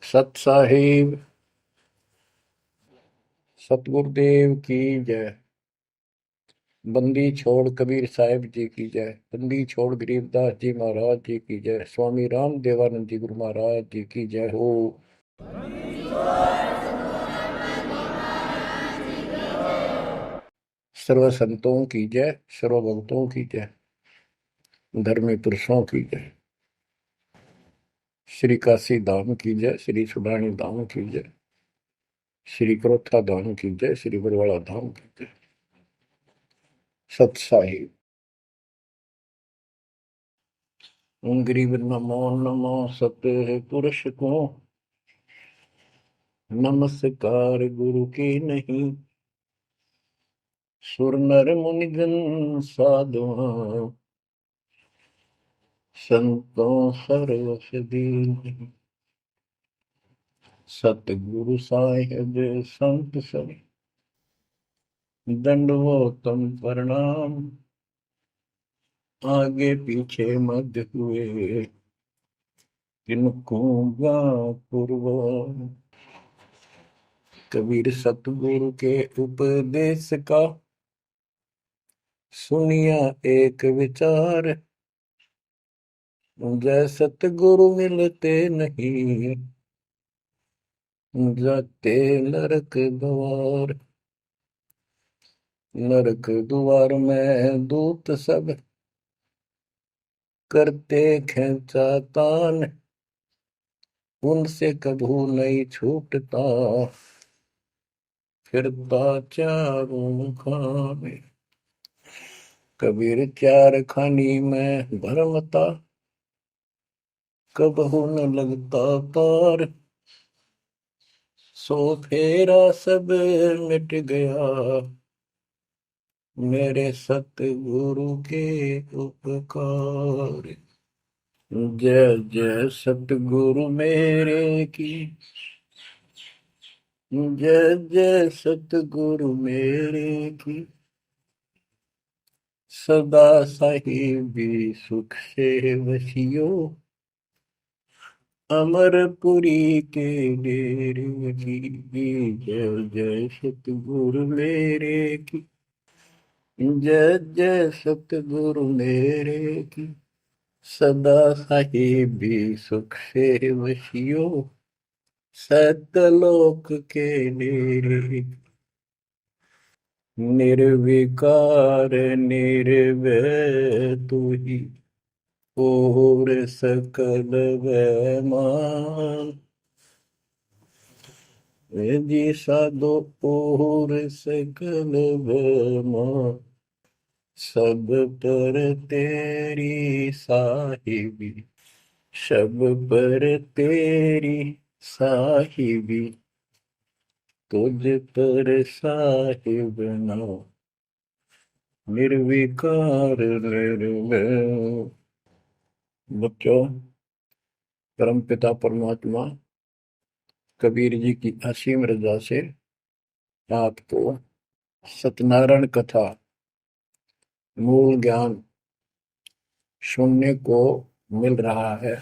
सत साहिब सतगुरुदेव की जय। बंदी छोड़ कबीर साहिब जी की जय। बंदी छोड़ गरीबदास जी महाराज जी की जय। स्वामी राम देवानंद जी गुरु महाराज जी की जय हो। सर्व संतों की जय, सर्व भक्तों की जय, धर्मी पुरुषों की जय। श्री काशी धाम की जय, श्री सुडानी धाम की जय, श्री क्रोथा धाम की जय, श्री बरवाड़ा धाम की जय। सत साहिब गरीब नमो नमो सत्य पुरुष को, नमस्कार गुरु की नहीं। सुर नर मुनिजन साधुआ, संतों सर्वस दीन। सतगुरु साहिब संत सब, दंडवतम प्रणाम। आगे पीछे मध्य हुए, किनको पूर्व। कबीर सतगुरु के उपदेश का, सुनिया एक विचार। जय सतगुरु मिलते नहीं, जाते नरक द्वार। नरक द्वार में दूत सब, करते खेचातान। उनसे कभू नहीं छूटता, फिरता चारों खाने। कबीर चार खानी में भरमता, कबहू न लगता पार। सो फेरा सब मिट गया, मेरे सतगुरु के उपकार। जय जय सतगुरु मेरे की, जय जय सतगुरु मेरे की। सदा साहिबी सुख से वसियो, अमरपुरी के डेरे की। जय जय सतगुरु मेरे की, जय जय सतगुरु मेरे की। सदा साहिबी सुख से वसियो, सतलोक के डेरे। निर्विकार निर्भय तू ही, और सकल वैमान। जी साधो और सकल वैमान। सब पर तेरी साहिबी, सब पर तेरी साहिबी। तुझ पर साहिब नाम, निर्विकार निर्भय। बच्चों, परमपिता परमात्मा कबीर जी की असीम रजा से आपको सत्यनारायण कथा मूल ज्ञान सुनने को मिल रहा है।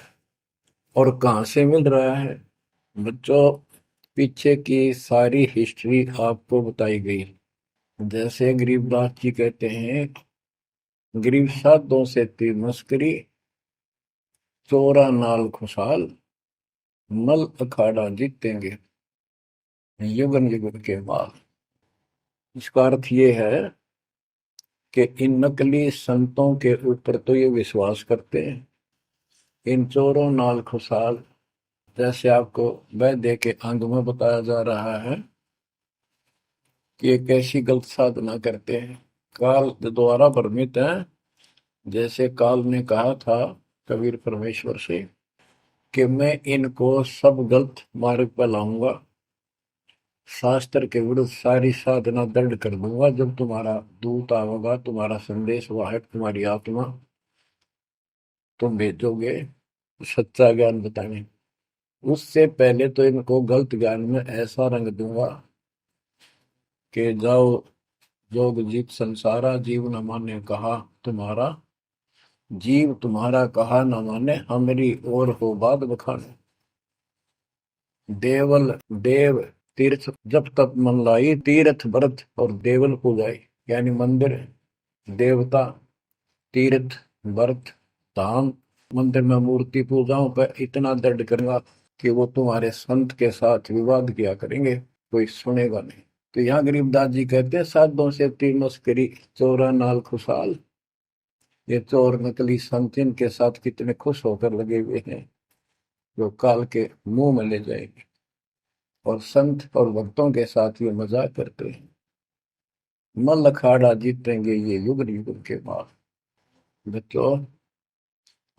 और कहाँ से मिल रहा है बच्चों? पीछे की सारी हिस्ट्री आपको बताई गई। जैसे गरीबदास जी कहते हैं, गरीब साधों से थी मस्करी, चोरा नाल खुशहाल। मल अखाड़ा जीतेंगे युगन युग के बाद। इसका अर्थ ये है कि इन नकली संतों के ऊपर तो ये विश्वास करते हैं, इन चोरों नाल खुशहाल। जैसे आपको वैद्य के अंग में बताया जा रहा है कि एक ऐसी गलत साधना करते हैं, काल द्वारा भ्रमित है। जैसे काल ने कहा था कबीर परमेश्वर से कि मैं इनको सब गलत मार्ग पर लाऊंगा, शास्त्र के विरुद्ध सारी साधना दंड कर दूंगा। जब तुम्हारा दूत आवेगा, तुम्हारा संदेश वाहक, तुम्हारी आत्मा, तुम भेजोगे सच्चा ज्ञान बताने, उससे पहले तो इनको गलत ज्ञान में ऐसा रंग दूंगा कि जाओ जोग जीत संसारा, जीव न माने कहा तुम्हारा। जीव तुम्हारा कहा न माने, हमारी ओर हो बात बखाने। देवल देव तीर्थ जब तप मन लाई, तीर्थ व्रत और देवल पूजाई। यानी मंदिर, देवता, तीर्थ, व्रत, धाम। मंदिर में मूर्ति पूजाओं पर इतना दृढ़ करूंगा कि वो तुम्हारे संत के साथ विवाद किया करेंगे, कोई सुनेगा नहीं। तो यहाँ गरीबदास जी कहते हैं, साधों से तीर मस्करी, चोरा नाल खुशहाल। ये चोर नकली संत इनके साथ कितने खुश होकर लगे हुए हैं, जो काल के मुंह में ले जाएंगे। और संत और भक्तों के साथ ये मजाक करते हैं। मल अखाड़ा जीतेंगे ये युग युग के बाद। बच्चों,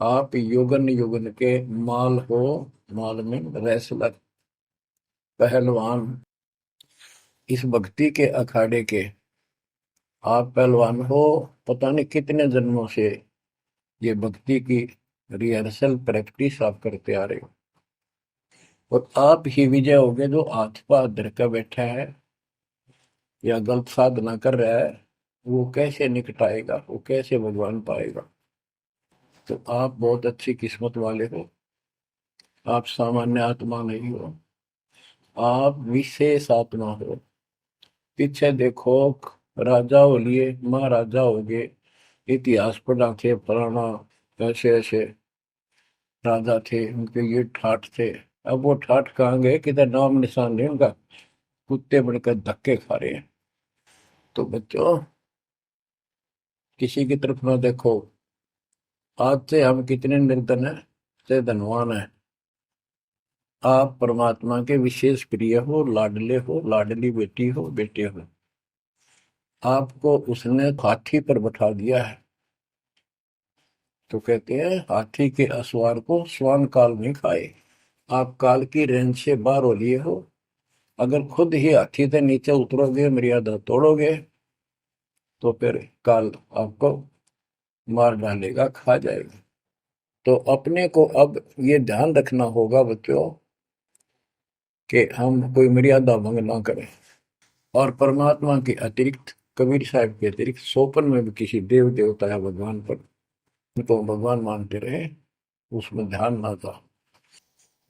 आप युगन युगन के माल हो, माल में रेसलर, पहलवान, इस भक्ति के अखाड़े के आप पहलवान हो। पता नहीं कितने जन्मों से ये भक्ति की रिहर्सल प्रैक्टिस आप करते आ रहे हो, और आप ही विजय होगे। जो हाथ पा धर कर बैठा है या गलत साधना कर रहा है, वो कैसे निकटाएगा, वो कैसे भगवान पाएगा। तो आप बहुत अच्छी किस्मत वाले हो। आप सामान्य आत्मा नहीं हो, आप विशेष आत्मा हो। पीछे देखो, राजा हो लिए, महाराजा हो गए, इतिहास पढ़ा थे, फलाना ऐसे ऐसे राजा थे, उनके ये ठाठ थे। अब वो ठाठ कहाँ गए, किधर नाम निशान नहीं उनका। कुत्ते बनकर धक्के खा रहे हैं। तो बच्चों, किसी की तरफ ना देखो। आज से हम कितने निर्धन है से धनवान है। आप परमात्मा के विशेष प्रिय हो, लाडले हो, लाडली बेटी हो, बेटे हो। आपको उसने हाथी पर बैठा दिया है। तो कहते हैं, हाथी के असवार को स्वान काल नहीं खाए। आप काल की रेंज से बाहर हो लिए हो। अगर खुद ही हाथी से नीचे उतरोगे, मर्यादा तोड़ोगे, तो फिर काल आपको मार डालेगा, खा जाएगा। तो अपने को अब ये ध्यान रखना होगा बच्चों, कि हम कोई मर्यादा भंग ना करें। और परमात्मा के अतिरिक्त, कबीर साहब के अतिरिक्त सोपन में भी किसी देव देवता या भगवान पर, उनको भगवान मानते रहे, उसमें ध्यान ना था।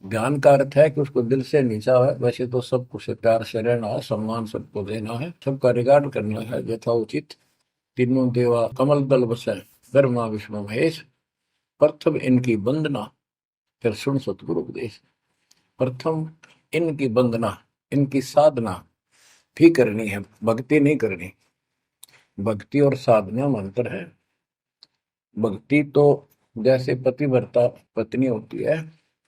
ध्यान का अर्थ है कि उसको दिल से नीचा है। वैसे तो सबको से प्यार से रहना है, सम्मान सबको देना है, सबका रिगार्ड करना है यथाउचित। तीनों देवा कमल दल बसे, ब्रह्मा विष्णु महेश, प्रथम इनकी वंदना, फिर सुन सतगुरु उपदेश। प्रथम इनकी वंदना, इनकी साधना भी करनी है, भक्ति नहीं करनी। भक्ति और साधना में अंतर है। भक्ति तो जैसे पतिव्रता पत्नी होती है,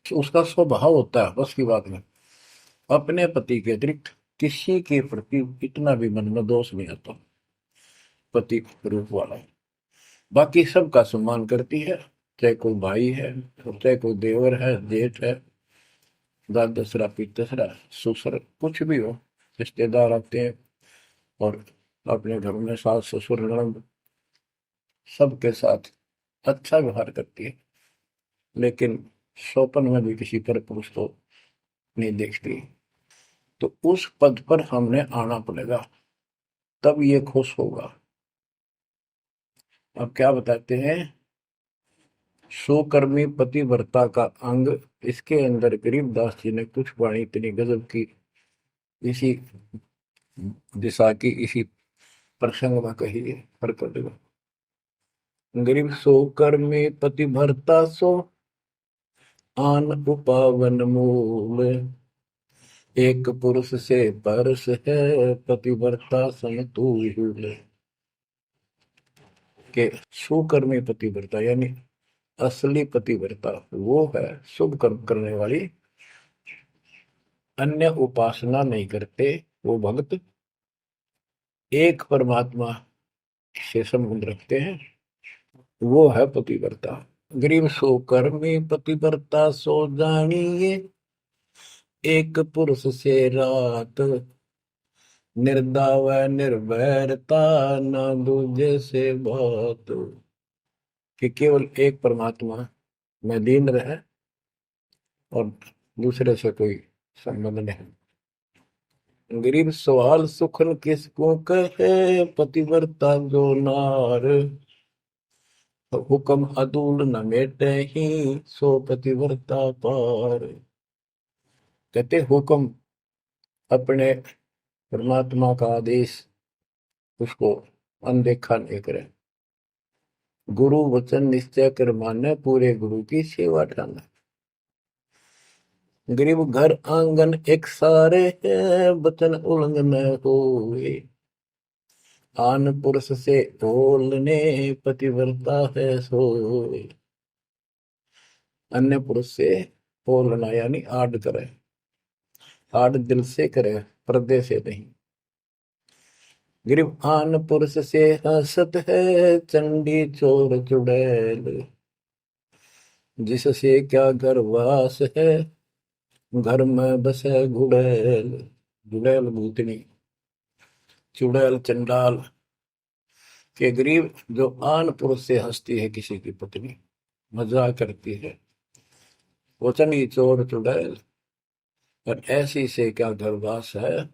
उसका स्वभाव होता है, बस की बात नहीं। अपने पति के अतिरिक्त किसी के प्रति इतना भी मन में दोष नहीं आता। पति रूप वाला, बाकी सबका सम्मान करती है, चाहे कोई भाई है, चाहे कोई देवर है, जेठ है, दादसरा, पितसरा, ससुर, कुछ भी हो, रिश्तेदार आते हैं, और अपने घर में सास ससुर ननद सबके साथ अच्छा व्यवहार करती है। लेकिन स्वपन में भी किसी पर पुरुष को नहीं देखती। तो उस पद पर हमने आना पड़ेगा, तब ये खुश होगा। अब क्या बताते हैं, सुकर्मी पतिव्रता का अंग। इसके अंदर गरीबदास जी ने कुछ वाणी इतनी गजब की, इसी दिशा की, इसी प्रसंग में कही है, हरकत। गरीब सो कर्मी पतिव्रता सो, आन उपावन मूल। एक पुरुष से परस है, पतिव्रता समतुल। के सुकर्मी पतिव्रता यानी असली पतिव्रता वो है, शुभ कर्म करने वाली, अन्य उपासना नहीं करते वो भक्त, एक परमात्मा से संबंध रखते हैं, वो है पतिव्रता। गरीब सो कर्मी पतिव्रता सो जानिए, एक पुरुष से रात, निर्दाव निर्भरता न दूजे से बात। कि केवल एक परमात्मा में लीन रहे और दूसरे से कोई संबंध नहीं। गरीब सवाल सुखन किसको कहे, पतिव्रता जो नार, हुक्म अदूल न मेटे ही, सो पतिव्रता पार। कहते हुक्म अपने परमात्मा का आदेश उसको अनदेखा नहीं करे। गुरु वचन निश्चय कर माने, पूरे गुरु की सेवा ठाना। गरीब घर आंगन एक सारे है, वचन उल्लंघन होए। आन पुरुष से बोलने पतिव्रता है सोए। अन्य पुरुष से बोलना यानी आड़ करे, आड़ दिल से करे, पर्दे से नहीं। गरीब आन पुरुष से हंसत है, चंडी चोर चुड़ैल। जिससे क्या घर वास है, घर में बसे गुड़ैल। गुड़ैल भूतनी, चुड़ैल चंडाल। के गरीब जो आन पुरुष से हंसती है, किसी की पत्नी मजाक करती है, वचनी चोर चुड़ैल। और ऐसी से क्या घरवास है,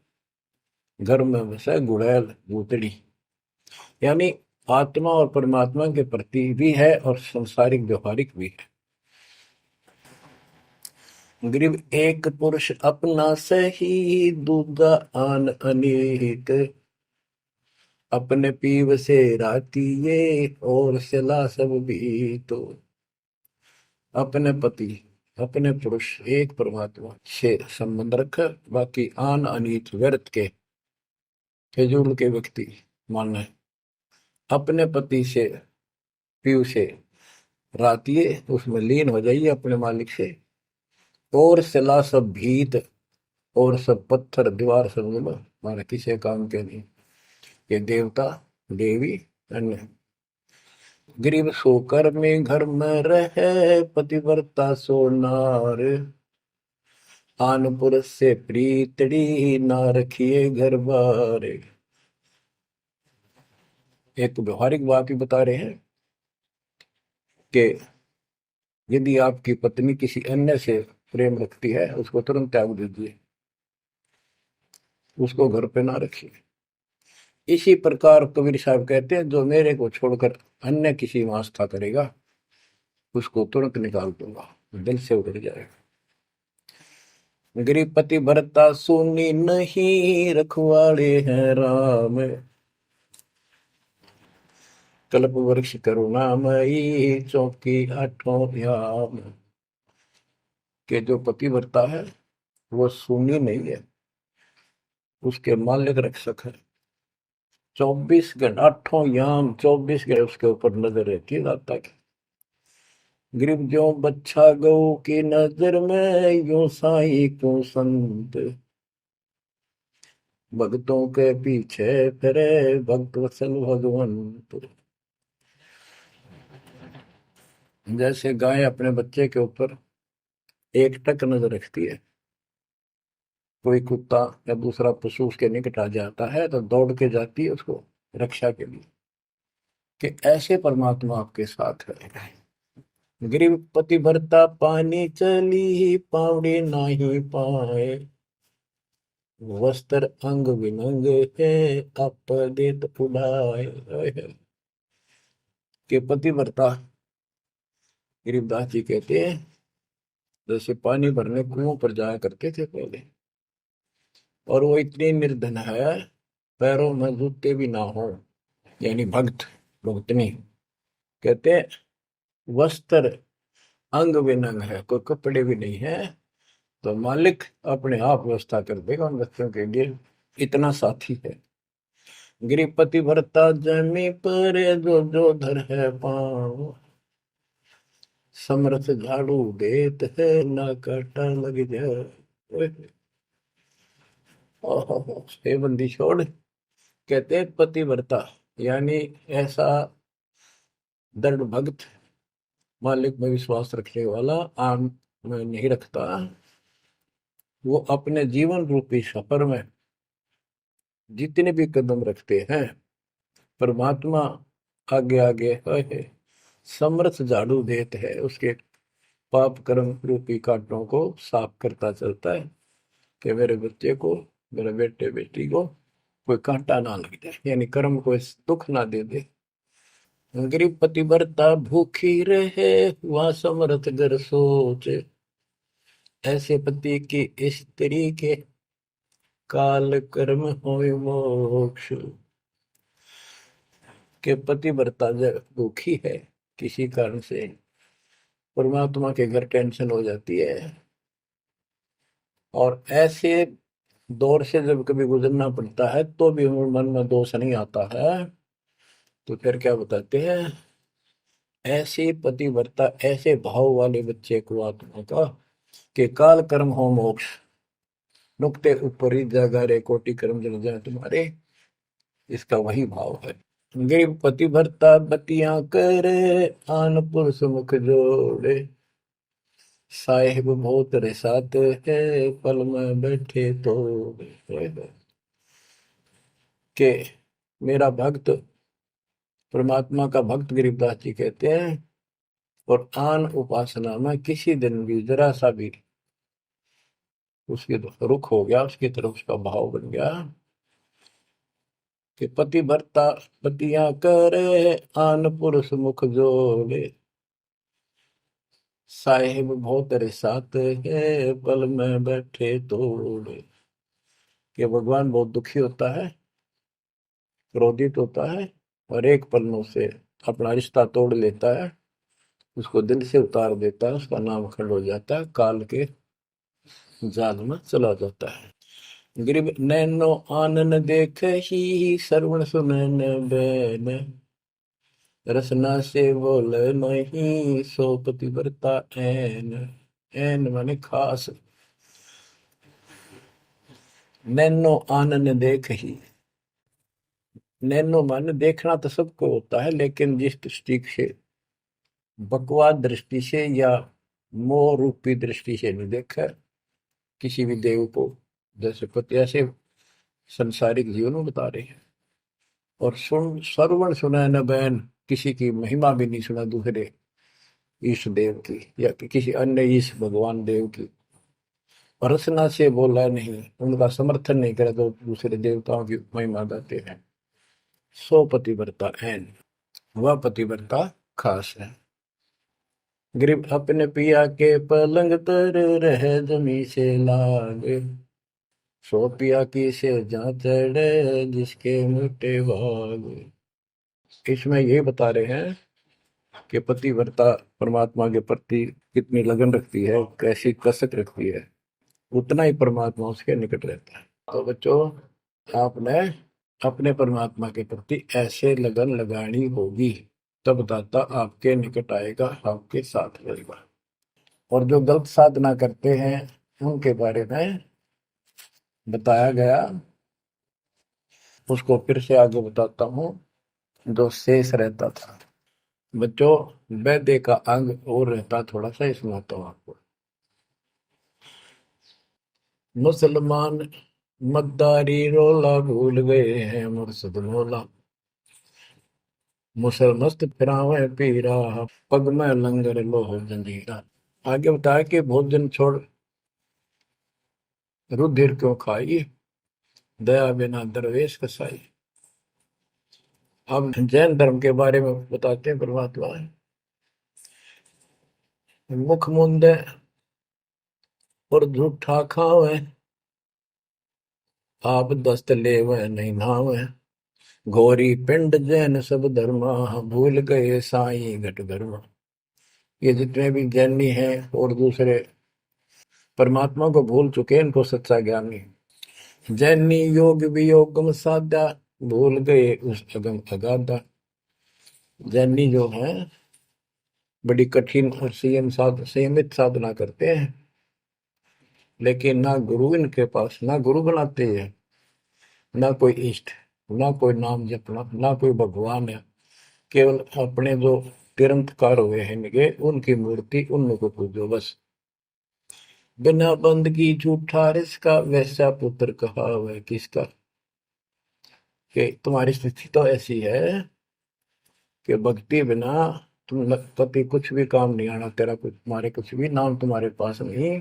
घर में बसे गुड़ैल भूतड़ी। यानी आत्मा और परमात्मा के प्रति भी है और संसारिक व्यवहारिक भी है। गरीब एक पुरुष अपना सही, दूजा आन अनेक। अपने पीव से रातिये, और सिला सब भी तो। अपने पति, अपने पुरुष एक परमात्मा से संबंध रखा, बाकी आन अनीत व्यर्थ के फिजूल के व्यक्ति माने अपने पति से पीव से रातिये, उसमें लीन हो जाइए अपने मालिक से। और सिला सब भीत, और सब पत्थर दीवार सब माने किसी काम के नहीं। ये देवता देवी अन्य। गरीब सोकर में घर में रहे, पतिव्रता सोनार। आन पुरुष से प्रीतड़ी, ना रखिए घर बार। एक व्यवहारिक बात भी बता रहे हैं कि यदि आपकी पत्नी किसी अन्य से प्रेम रखती है, उसको तुरंत त्याग दीजिए, उसको घर पे ना रखिए। इसी प्रकार कबीर साहब कहते हैं, जो मेरे को छोड़कर अन्य किसी में आस्था करेगा, उसको तुरंत निकाल दूंगा, दिल से उतर जाएगा। गरीब पति भरता सुनी नहीं, रखवाड़े हैं राम। कल्प वृक्ष करुणामयी, चौकी आठों याम। के जो पति भरता है वो सुनी नहीं है, उसके मालिक रक्षक है। 24 घंटे 8 याम, 24 घंटे उसके ऊपर नजर रहती है दाता की। गरीब जो बच्चा गौ की नजर में, यूं साई को संत। भक्तों के पीछे फिरे, भक्त वत्सल भगवंत। जैसे गाय अपने बच्चे के ऊपर एक टक नजर रखती है, कोई कुत्ता या दूसरा पशु उसके निकट आ जाता है तो दौड़ के जाती है उसको रक्षा के लिए, कि ऐसे परमात्मा आपके साथ है। गरीब पति भरता पानी चली, पावड़ी नाही पाए। वस्त्र अंग विनंग है, आप देत उड़ाए। के पति भरता गरीबदास जी कहते हैं, जैसे पानी भरने कुओं पर जाया करते थे पहले, और वो इतनी निर्धन है, पैरों में जूते भी ना हो, यानी भक्त भक्तनी। कहते हैं वस्त्र अंग विनंग है, कोई कपड़े भी नहीं है, तो मालिक अपने आप व्यवस्था कर देगा उन बच्चों के लिए, इतना साथी है। गृहपति भरता जमी पर, जो जो धर है पाँव। समरथ झाड़ू देत है, ना काटा लग जाए। हे बंदी छोड़, कहते पतिव्रता यानी ऐसा दृढ़ भक्त, मालिक में विश्वास रखने वाला, आम में नहीं रखता। वो अपने जीवन रूपी सफर में जितने भी कदम रखते हैं, परमात्मा आगे आगे है, समर्थ झाड़ू देते है, उसके पाप कर्म रूपी कांटों को साफ करता चलता है, कि मेरे बच्चे को, मेरे बेटे बेटी को कोई कांटा ना लग जाए, यानी कर्म को दुख ना दे दे। गरीब पतिव्रता भूखी रहे, वहां समर्थ घर सोच। ऐसे पति की स्त्री के काल कर्म होय मोक्ष। के पतिव्रता जब दुखी है किसी कारण से, परमात्मा के घर टेंशन हो जाती है, और ऐसे दौर से जब कभी गुजरना पड़ता है तो भी मन में दोष नहीं आता है, तो फिर क्या बताते हैं, ऐसे पतिव्रता ऐसे भाव वाले बच्चे को आत्मा का कि काल कर्म हो मोक्ष, नुक्ते ऊपर ही जागा रे कोटि कर्म जल जाए तुम्हारे, इसका वही भाव है। गरीब पतिव्रता बतियां करे, आन पुरुष मुख जोड़े, साहेब बहुत रिसात है, पल में बैठे तो के मेरा भक्त, परमात्मा का भक्त गरीबदास जी कहते हैं, और आन उपासना में किसी दिन भी जरा सा भी उसके रुख हो गया, उसकी तरफ उसका भाव बन गया कि पतिव्रता पतियां करे, आन पुरुष मुख जोड़े, साहेब बहुत रिसात है, पल में बैठे तोड़े। कि भगवान बहुत दुखी होता है, क्रोधित होता है, और एक पल में उसे अपना रिश्ता तोड़ लेता है, उसको दिल से उतार देता है, उसका नाम खंड हो जाता है, काल के जाल में चला जाता है। गरीब नैनो आनन देख ही, श्रवण सुनन बैन, रसना से बोल नहीं, सो पतिव्रता ऐन। ऐन माने खास। नैनो आनन देख ही, नैनो माने देखना तो सबको होता है, लेकिन जिस दृष्टि से, बकवाद दृष्टि से या मोह रूपी दृष्टि से नहीं देखा किसी भी देव को, जैसे पति ऐसे संसारिक जीवन में बता रहे हैं। और सुन श्रवण सुना न बैन, किसी की महिमा भी नहीं सुना दूसरे ईश देव की या किसी अन्य ईश भगवान देव की, और रसना से बोला नहीं, उनका समर्थन नहीं करे तो दूसरे देवताओं की महिमा गाते हैं। सो पतिव्रता ऐन, वह पतिव्रता खास है। गरीब अपने पिया के पलंग तर रह जमी से लागे, सो पिया की से जहाँ चढ़े, जिसके मोटे भाग। इसमें ये बता रहे हैं कि पतिव्रता परमात्मा के प्रति कितनी लगन रखती है, कैसी कसक रखती है, उतना ही परमात्मा उसके निकट रहता है। तो बच्चों, आपने अपने परमात्मा के प्रति ऐसे लगन लगानी होगी, तब दाता आपके निकट आएगा, आपके साथ रहेगा। और जो गलत साधना करते हैं उनके बारे में बताया गया, उसको फिर से आगे बताता हूँ, जो शेष रहता था। बच्चों, वैद्य का अंग और रहता थोड़ा सा, इसमें आता हूँ आपको। मुसलमान मद्दारी रोला भूल गए हैं मुर्शद मौला, मुसलमस्त फिरावे पीरा, पग में लंगर लोह जंजीरा। आगे बताया कि भोजन छोड़ रुधिर क्यों खाई, दया बिना दरवेश कसाई। अब जैन धर्म के बारे में बताते हैं परमात्मा, मुख मुंदे और झूठा खावे, आप दस्त लेवे नहीं नावे, घोरी पिंड जैन सब धर्मा, भूल गए साई घट धर्मा। ये जितने भी जैनी हैं और दूसरे परमात्मा को भूल चुके, इनको सच्चा ज्ञान नहीं। जैनी योग वियोगम साधा, भूल गए उस अगम अगाधा। जैनी जो है बड़ी कठिन और संयमित साधना करते हैं, लेकिन ना गुरु इनके पास, ना गुरु बनाते हैं, ना कोई इष्ट, ना कोई नाम जपना, ना कोई भगवान है। केवल अपने जो तिरंतकार हुए हैं इनके, उनकी मूर्ति, उनको पूजो बस। बिना बंदगी झूठा रिसका, वैसा पुत्र कहा वह किसका। कि तुम्हारी स्थिति तो ऐसी है कि भक्ति बिना तुम पति कुछ भी काम नहीं आना, तेरा कुछ, तुम्हारे कुछ भी नाम तुम्हारे पास नहीं।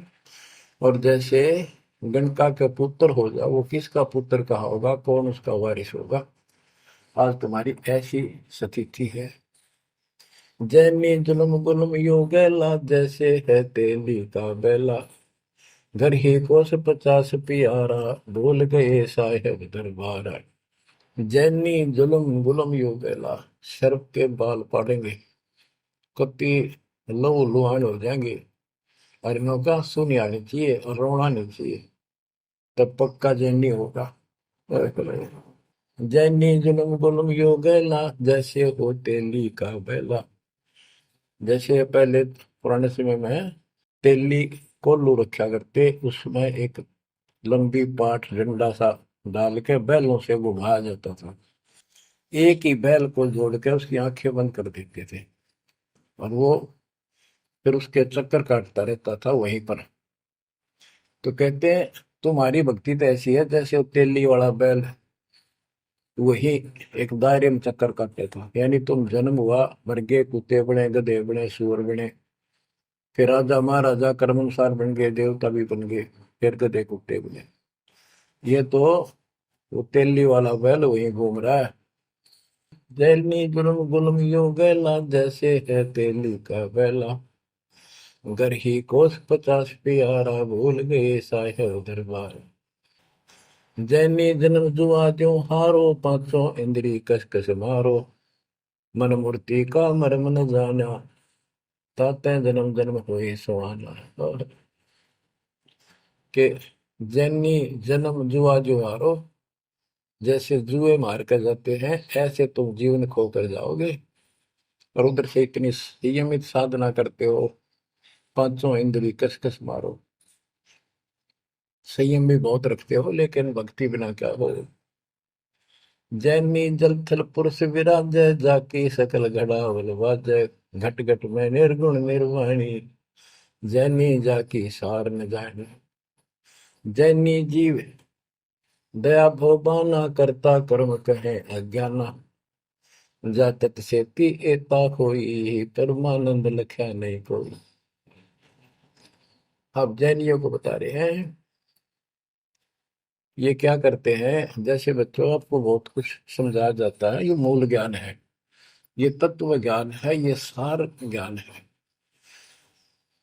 और जैसे गणका का पुत्र हो जा, वो किसका पुत्र कहा होगा, कौन उसका वारिस होगा। आज तुम्हारी ऐसी स्थिति है। जैनी जुल्म गुल्म यो गैला, जैसे है तेली का बेला, घर ही कोस 50 प्यारा, भूल गए साहेब दरबारा। जैनी जुल्म गुलम यो गैला, शर्फ के बाल पाड़ेंगे, कति लहू लुहान हो जाएंगे। और इनका सुनी आनी चाहिए और रोना नहीं चाहिए, तब पक्का जैनी होगा। जैनी जुल्म गुलम यो गैला, जैसे हो तेली का बैला। जैसे पहले पुराने समय में तेली कोल्लू रखा करते, उसमें एक लंबी पाठ डंडा सा डाल के बैलों से घुमाया जाता था। एक ही बैल को जोड़ के उसकी आंखें बंद कर देते थे और वो फिर उसके चक्कर काटता रहता था वहीं पर। तो कहते हैं तुम्हारी भक्ति तो ऐसी है जैसे वो तेली वाला बैल वही एक दायरे में चक्कर काटते था। यानी तुम जन्म हुआ, मर गए, कुत्ते बने, गधे बने, सुअर बने, फिर राजा महाराजा कर्मानुसार बन गए, देवता भी बन गए, फिर गधे कुत्ते बने। ये तो वो तेली वाला बैल वहीं घूम रहा है। जैनी जुल्म गुलम यो गैला, जैसे है तेली का बैला। घर ही कोस 50 प्यारा, भूल गए साहेब दरबार। जैनी जन्म जुआ त्यों हारो, पांचों इंद्री कस कस मारो। मन मूर्ति का मर्म न जाना, ताते जन्म जन्म हुई सुहाना। और के जैनी जन्म जुआ जो हारो, जैसे जुए मार कर जाते हैं ऐसे तुम जीवन खो कर जाओगे। और उधर से इतनी संयमित साधना करते हो, पांचों इंद्री कस कस मारो, संयम भी बहुत रखते हो, लेकिन भक्ति बिना क्या हो। जैनी जल थल पुरुष विराजय, जाकी सकल घड़ावल वाजय। घट घट में निर्गुण निर्वाणी, जैनी जाकी सार न जाने। जैनी जीव दया भोबाना, करता कर्म कहे अज्ञाना। जातत से ती एता कोई, परमानंद लख्या नहीं कोई। अब जैनियों को बता रहे हैं ये क्या करते हैं। जैसे बच्चों आपको बहुत कुछ समझाया जाता है, ये मूल ज्ञान है, ये तत्व ज्ञान है, ये सार ज्ञान है।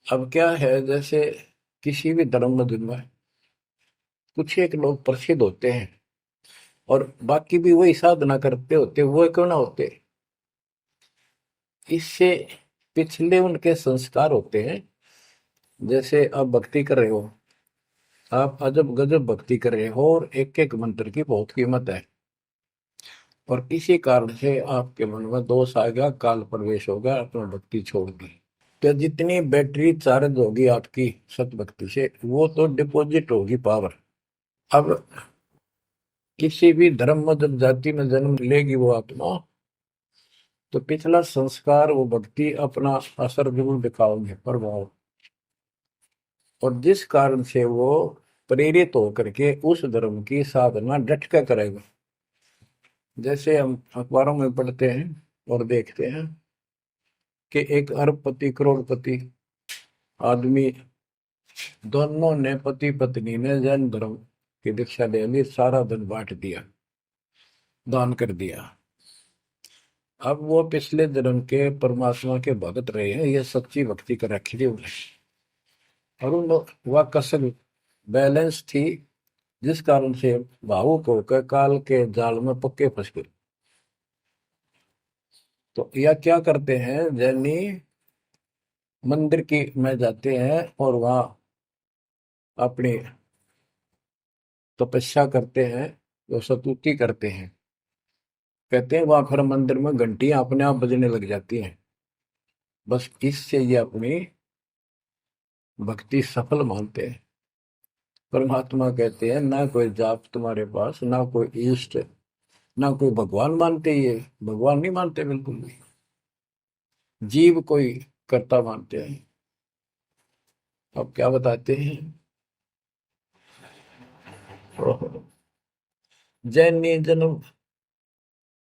अब क्या है, जैसे किसी भी धर्म में कुछ एक लोग प्रसिद्ध होते हैं और बाकी भी वही साधना करते होते, वो क्यों ना होते। इससे पिछले उनके संस्कार होते हैं। जैसे आप भक्ति कर रहे हो, आप अजब गजब भक्ति कर रहे हो और एक एक मंत्र की बहुत कीमत है, और किसी कारण से आपके मन में दोष आ गया, काल प्रवेश हो गया, आपने भक्ति छोड़ दी, तो जितनी बैटरी चार्ज होगी आपकी सत भक्ति से, वो तो डिपॉजिट होगी पावर। अब किसी भी धर्म मत जाति में जन्म लेगी वो आत्मा, तो पिछला संस्कार वो भक्ति अपना असर जरूर दिखाओगे, प्रभाव। और जिस कारण से वो प्रेरित होकर के उस धर्म की साधना डट कर करेगा। जैसे हम अखबारों में पढ़ते हैं और देखते हैं कि एक अरबपति करोड़पति आदमी, दोनों ने पति पत्नी ने जैन धर्म की दीक्षा ले ली, सारा धन बांट दिया, दान कर दिया। अब वो पिछले जन्म के परमात्मा के भगत रहे हैं, ये सच्ची भक्ति कर रखी थी उन्हें, और उन वह कसर बैलेंस थी, जिस कारण से भावुक होकर काल के जाल में पक्के फंस गए। तो यह क्या करते हैं, जैनी मंदिर की में जाते हैं और वहां अपनी तपस्या करते हैं, जो स्तुति करते हैं। कहते हैं वहां फिर मंदिर में घंटियां अपने आप बजने लग जाती हैं। बस इससे ये अपनी भक्ति सफल मानते हैं। परमात्मा कहते हैं ना कोई जाप तुम्हारे पास, ना कोई इष्ट, ना कोई भगवान मानते, ये भगवान नहीं मानते बिल्कुल भी, जीव कोई कर्ता मानते हैं। अब क्या बताते हैं, जैनी जन्म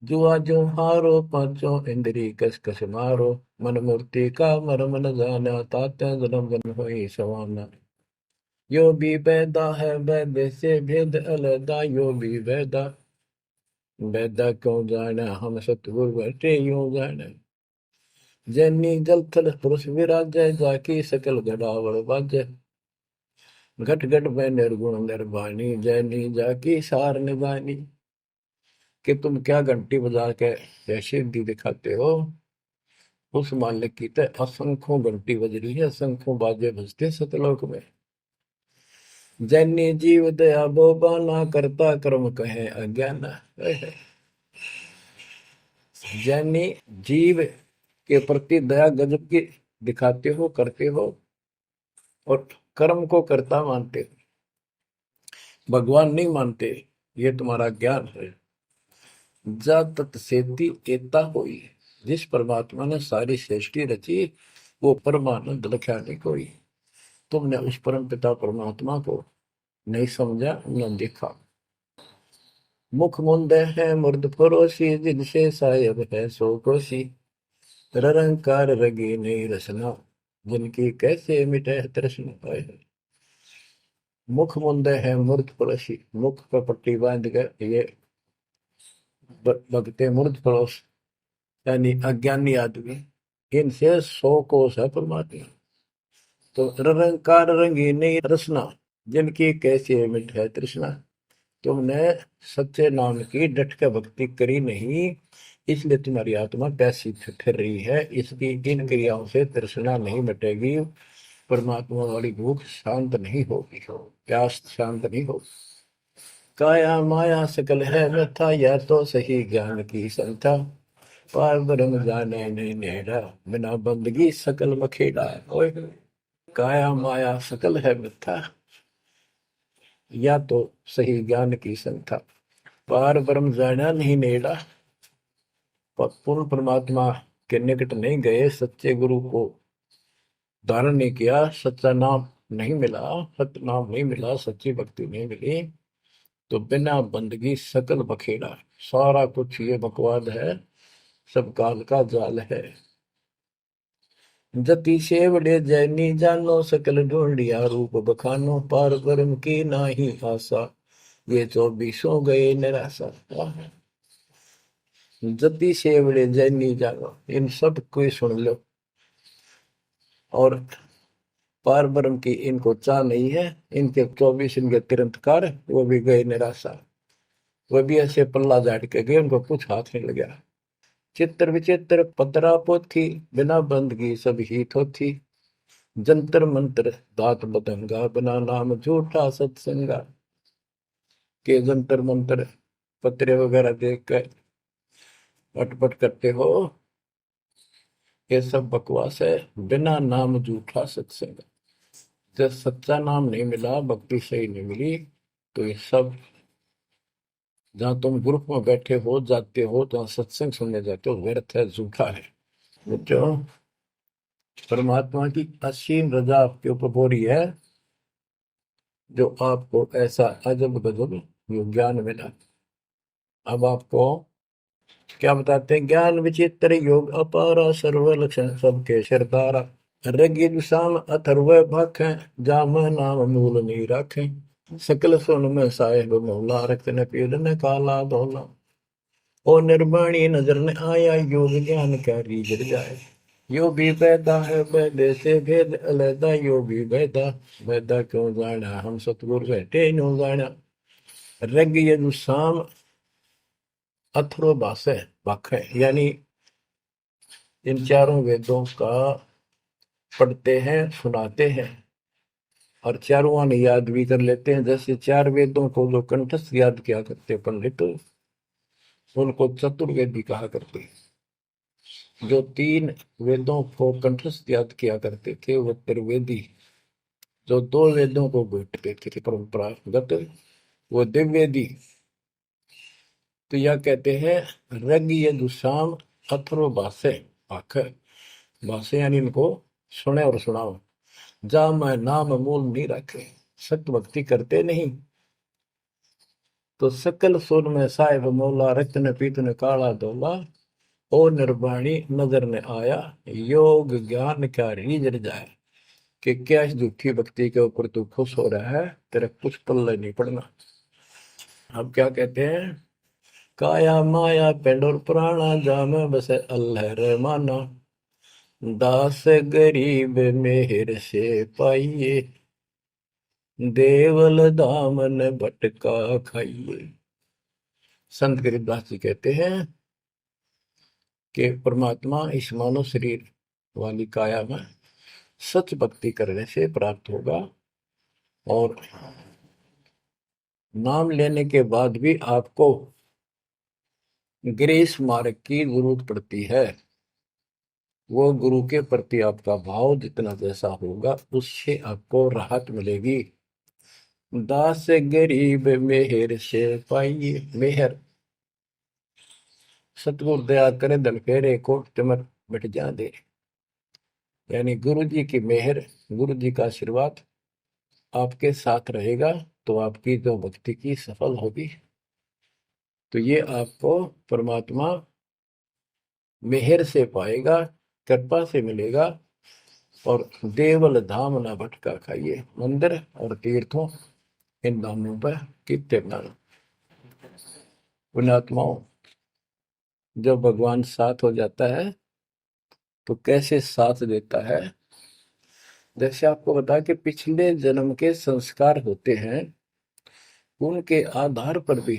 जुआ जो हारो, पांचों इंद्री कस कस मारो। मन मूर्ति का मर्म न जाना, ताते जन्म जन्म होई सवाना। यो भी वैदा है वैद से भेद अलदा, यो भी वैदा वैदा क्यों जाना, हम सतगुरु बैठे यूं जाना। जैनी जल थल पुरुष विराजय, जाकी सकल गड़ावड़ बाजय। घट घट में निर्गुण निर्वाणी, जैनी जाकी सार निभानी। कि तुम क्या घंटी बजा के जैसे दी दिखाते हो, उस मालिक की तो असंख्यों घंटी बज रही है, असंख्यों बाजे बजते सतलोक में। जैनी जीव दया बोबाना, करता कर्म कहे अज्ञान। जैनी जीव के प्रति दया गजब की दिखाते हो, करते हो, और कर्म को कर्ता मानते हो, भगवान नहीं मानते। ये तुम्हारा ज्ञान है। जा तत्सेती एता होई, जिस परमात्मा ने सारी सृष्टि रची, वो परमानंद लख्या नहीं कोई। तुमने उस परम पिता परमात्मा को नहीं समझा, न देखा। मुख मुंदे है मुर्द फरोशी, जिनसे सायब है सो कोशी। निरंकार रगी नहीं रसना, जिनकी कैसे मिटे तृष्णा पाए। मुख मुंदे है मूर्ध पड़ोसी, मुख पर पट्टी बांध कर ये भगते मूर्ध पड़ोस, यानी अज्ञानी आदमी, इनसे 100 कोस है परमात्मा। तो निरंकार रंगी नहीं रसना, जिनकी कैसे मिट है तृष्णा। तुमने सच्चे नाम की डट के भक्ति करी नहीं, इसलिए तुम्हारी आत्मा पैसी फिर रही है। इसकी इन क्रियाओं से तृष्णा नहीं मिटेगी, परमात्मा वाली भूख शांत नहीं होगी, प्यास शांत नहीं होगी। काया माया सकल है मिथ्या, यह तो सही ज्ञान की संथा। पार ब्रह्म जाने नहीं नेड़ा, बिना बंदगी सकल मखेड़ा। ओए, काया माया सकल है मिथ्या, या तो सही ज्ञान की संथा। पार ब्रह्म जाना नहीं नेड़ा, पूर्ण परमात्मा के निकट नहीं गए, सच्चे गुरु को धारण नहीं किया, सच्चा नाम नहीं मिला, सत्य नाम नहीं मिला, सच्ची भक्ति नहीं मिली, तो बिना बंदगी सकल बखेड़ा। सारा कुछ ये बकवाद है, सब काल का जाल है। जति सेवड़े जैनी जानो, सकल ढूंढिया रूप बखानो। पार ब्रह्म की नाही आशा, ये 24 गए निराशा। जति सेवड़े जैनी जानो, इन सब को सुन लो। और पार ब्रह्म की इनको चाह नहीं है, इनके 24 इनके तिरंतकार, वो भी गए निराशा। वो भी ऐसे पल्ला झाड़ के गए, उनको कुछ हाथ नहीं लगा। चित्र विचित्र पतरा पोथी, बिना बंदगी सब ही थोथी। जंतर मंत्र दात बदंगा, बिना नाम झूठा सत्संगा। के जंतर मंत्र पत्रे वगैरह देख कर अटपट करते हो, ये सब बकवास है। बिना नाम झूठा सत्संग, जब सच्चा नाम नहीं मिला, भक्ति सही नहीं मिली, तो ये सब, जहां तुम ग्रुप में बैठे हो, जाते हो, जहां सत्संग सुनने जाते हो, व्यर्थ है, झूठा है। जो परमात्मा की असीम रजा आपके ऊपर हो रही है, जो आपको ऐसा अजब गजब यो ज्ञान मिला। अब आपको क्या बताते हैं? ज्ञान विचित्र योग अपारा, सर्व लक्षण सबके सरदारा। ऋग्वेद साम अथर्व भाखें, जाम नाम मूल नहीं राखें। सकल सुन में साहेब मौला, रक्त न पीड़ न काला धोला। ओ निर्वाणी नजर न आया, योग ज्ञान का रीझ जाए। यो भी वैदा है वैदे से भेद अलैदा, यो भी वैदा वैदा क्यों जाना, हम सतगुरु बैठे नो जाना। ऋग यजु साम अथर्व भाषा भाख है, यानी इन चारों वेदों का पढ़ते हैं, सुनाते हैं, और चारों आने याद भी कर लेते हैं। जैसे 4 वेदों को जो कंठस्थ याद किया करते पंडित, उनको चतुर्वेदी कहा करते हैं। जो 3 वेदों को कंठस्थ याद किया करते थे वो त्रिवेदी। जो 2 वेदों को बैठते थे परंपरागत, वो दिव्यवेदी। तो यह कहते हैं रग यजुषाम अथर्व भाषे भाख, भाषे यानी इनको सुने और सुनाओ। जा मैं नाम मूल नहीं रखे, सत्य भक्ति करते नहीं, तो सकल सुर में साहिब मौला, रत्न पीतन काला धोला। ओ निर्वाणी नजर ने आया, योग ज्ञान क्या रीझ जाए। कि क्या इस झूठी भक्ति के ऊपर तू खुश हो रहा है, तेरा कुछ पल्ले नहीं पड़ना। अब क्या कहते हैं? काया माया पेंड और पुराना, जाम बसे अल्लाह रहमाना। दास गरीब मेहर से पाइए, देवल दामन भटका खाइए। संत गरीबदास जी कहते हैं कि परमात्मा इस मानव शरीर वाली काया में सच भक्ति करने से प्राप्त होगा, और नाम लेने के बाद भी आपको ग्रेस मार्ग की जरूरत पड़ती है। वो गुरु के प्रति आपका भाव जितना जैसा होगा उससे आपको राहत मिलेगी। दास गरीब मेहर से पाइए। मेहर, सतगुरु दया करे धन फेरे कोट चमक मिट जा दे। यानी गुरु जी की मेहर, गुरु जी का आशीर्वाद आपके साथ रहेगा तो आपकी जो भक्ति की सफल होगी। तो ये आपको परमात्मा मेहर से पाएगा, कृपा से मिलेगा। और देवल धाम ना भटका खाइए। मंदिर और तीर्थों, इन धामों पर कितने पुण्यात्माओं, जब भगवान साथ हो जाता है तो कैसे साथ देता है। जैसे आपको बता कि पिछले जन्म के संस्कार होते हैं, उनके आधार पर भी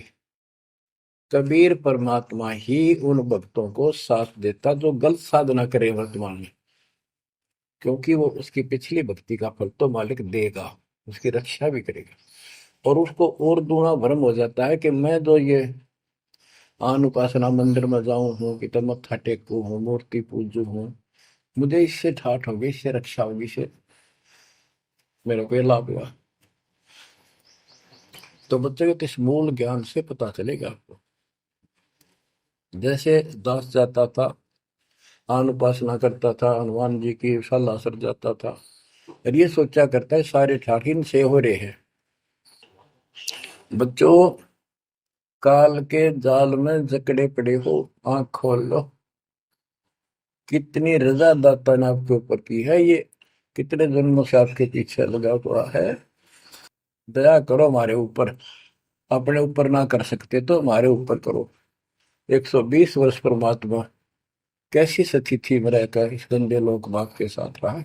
कबीर परमात्मा ही उन भक्तों को साथ देता जो गलत साधना करे वर्तमान में, क्योंकि वो उसकी पिछली भक्ति का फल तो मालिक देगा, उसकी रक्षा भी करेगा। और उसको और दूना भ्रम हो जाता है कि मैं जो ये आन उपासना मंदिर में जाऊं हूँ कि तब मत्था टेकू हूँ, मूर्ति पूजू हूँ, मुझे इससे ठाठ होगी, इससे रक्षा होगी, इससे मेरे को ये लाभ हुआ। तो बच्चे के किस मूल ज्ञान से पता चलेगा आपको। जैसे दास जाता था, आन उपासना करता था, हनुमान जी की सलाह सर जाता था, और ये सोचा करता है सारे ठाठिन से हो रहे हैं। बच्चों, काल के जाल में जकड़े पड़े हो, आंख खोल लो। कितनी रजा दाता ने आपके ऊपर की है, ये कितने जन्मों से आपके पीछे लगा हुआ है। दया करो हमारे ऊपर, अपने ऊपर ना कर सकते तो हमारे ऊपर करो। 120 वर्ष परमात्मा कैसी स्थिति में रहकर इस गंदे लोक बाप के साथ रहा।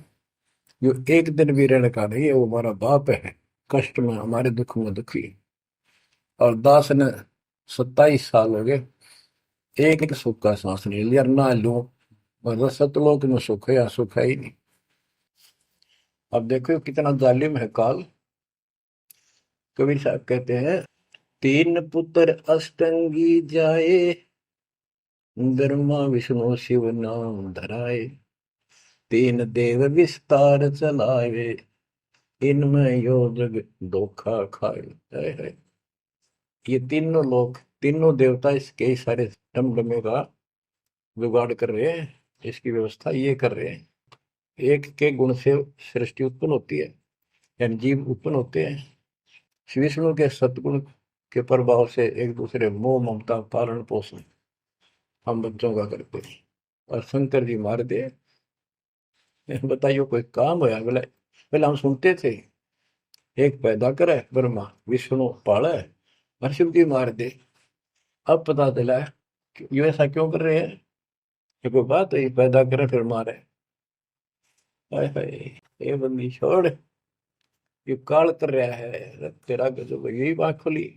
जो एक दिन भी रहने का नहीं है, वो हमारा बाप है, कष्ट में हमारे दुख में दुखी। और दास ने 27 साल हो गए, एक सुख का सांस नहीं लिया, ना लू। मतलब सतलोक में सुख है या सुख है ही नहीं। अब देखो कितना जालिम है काल। कबीर साहब कहते हैं, तीन पुत्र अष्टंगी जाए, ब्रह्मा विष्णु शिव नाम धराए, तीन देव विस्तार चलावे, इनमें यो जग धोखा खाए है। ये तीनों लोग, तीनों देवता इसके सारे डमडमे का जुगाड़ कर रहे हैं, इसकी व्यवस्था ये कर रहे हैं। एक के गुण से सृष्टि उत्पन्न होती है, यानी जीव उत्पन्न होते हैं। श्री विष्णु के सतगुण के प्रभाव से एक दूसरे मोह ममता पालन पोषण हम बच्चों का करते हैं। और शंकर जी मार दे, बताइए कोई काम होया। बोले पहले हम सुनते थे, एक पैदा करे ब्रह्मा, विष्णु पाले, और शिव जी मार दे। अब पता चला कि ये ऐसा क्यों कर रहे हैं। ये कोई बात है, ये पैदा करे फिर मारे। हाय हाय, ये बंदी छोड़, ये काल कर रहा है तेरा गजब। यही बात खुली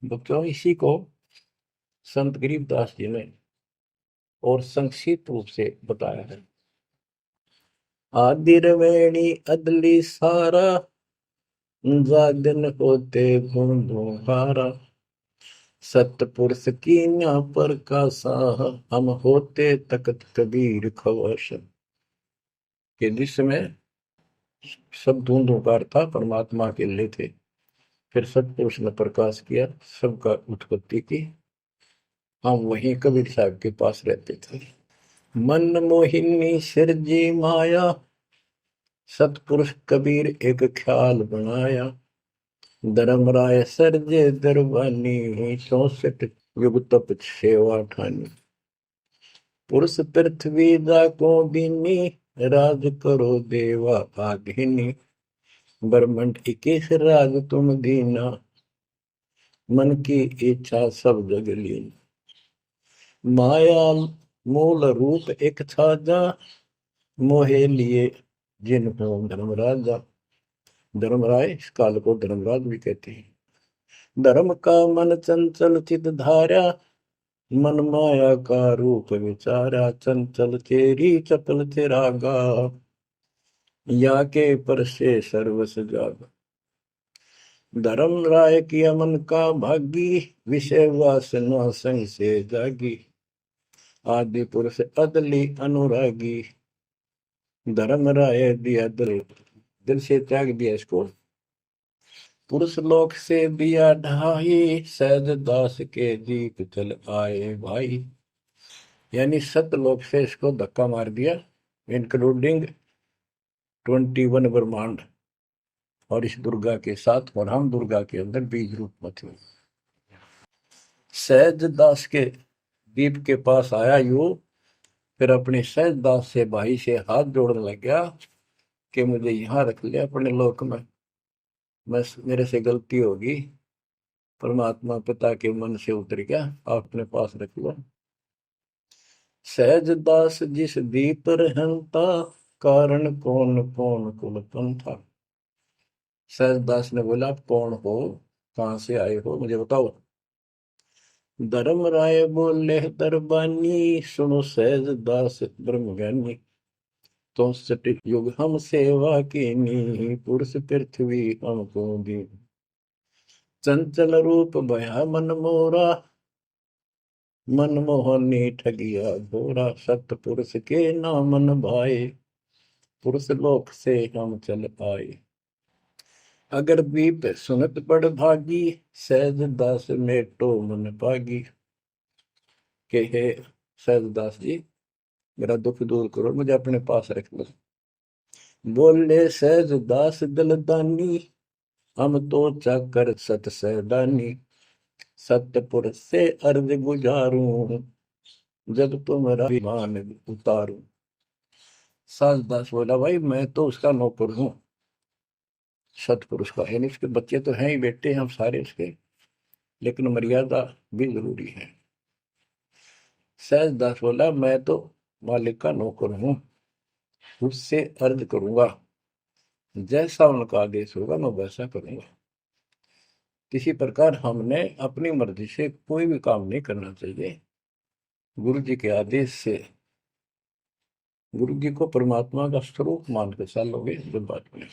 बच्चों। इसी को संत गरीबदास जी ने और संक्षिप्त रूप से बताया है। आदिर वेणी अदली सारा, जागन होते घूमो हारा, सतपुरुष की ना पर का साह, हम होते तकत कबीर खवश। के जिसमें सब धुंधुकार था, परमात्मा के लिए थे। फिर सतपुरुष ने प्रकाश किया, सबका उत्पत्ति की। हम वहीं कबीर साहब के पास रहते थे। मन मोहिनी सिरजी माया, सतपुरुष कबीर एक ख्याल बनाया, धर्मराय सरजे दरबानी, 64 युग तप सेवा ठानी, पुरुष पृथ्वी जाको दीनी, राज करो देवा आघिनी, ब्रह्मंड 21 राज तुम दीना, मन की इच्छा सब जग लीन, माया मूल रूप एक था जा, मोहे लिए जिन हो धर्मराजा। धर्मराय, इस काल को धर्मराज भी कहते हैं। धर्म का मन चंचल चित धारा, मन माया का रूप विचारा, चंचल तेरी चपल तेरा गा, या के पर से सर्वस जाग। धर्म राय किया मन का भागी, विषय वासना संग से जागी, आदि पुरुष अदली अनुरागी। धर्म राय दिया दिल, दिल से त्याग दिया इसको। पुरुष लोक से दिया ढाई, सहज दास के दीप चल आए भाई। यानी सतलोक से इसको धक्का मार दिया, इंक्लूडिंग 21 ब्रह्मांड, और इस दुर्गा के साथ, और हम दुर्गा के अंदर बीज रूप में थे। सहज दास के दीप के पास आया यू, फिर अपने सहज दास से, भाई से हाथ जोड़ने लग गया कि मुझे यहाँ रख लिया अपने लोक में, मैं, मेरे से गलती होगी, परमात्मा पिता के मन से उतर गया, आप अपने पास रख लो। सहज दास जिस दीप रहता, कारण कौन कौन कुल पंथा। सहज दास ने बोला, आप कौन हो, कहां से आए हो, मुझे बताओ। धर्म राय बोले दरबानी, सुनो सहज दास ब्रह्म ज्ञानी। तो सटिक युग हम सेवा कीनी, पुरुष पृथ्वी हमको दी। चंचल रूप भया मन मोरा, मनमोहनी ठगिया घोरा। सतपुरुष के नामन भाए, पुरुष लोक से हम चल आए। अगर दीप सुनत बड़ भागी, सहज दास मेटो मन पागी। के हे सहज दास जी, मेरा दुख दूर करो, मुझे अपने पास रख लो। बोले सहज दास दलदानी, हम तो चाकर सत सहदानी। सतपुरुष से अर्ज गुजारूं, जब तुम्हारा विमान उतारूं। सहज दास बोला, भाई मैं तो उसका नौकर हूं, सतपुरुष का, यानी उसके बच्चे तो हैं ही, बेटे हैं हम सारे उसके, लेकिन मर्यादा भी जरूरी है। सहज दास बोला, मैं तो मालिक का नौकर हूं, उससे अर्ज करूंगा, जैसा उनका आदेश होगा मैं वैसा करूंगा। किसी प्रकार हमने अपनी मर्जी से कोई भी काम नहीं करना चाहिए, गुरु जी के आदेश से। गुरु जी को परमात्मा का स्वरूप मान के चलोगे जो बात में,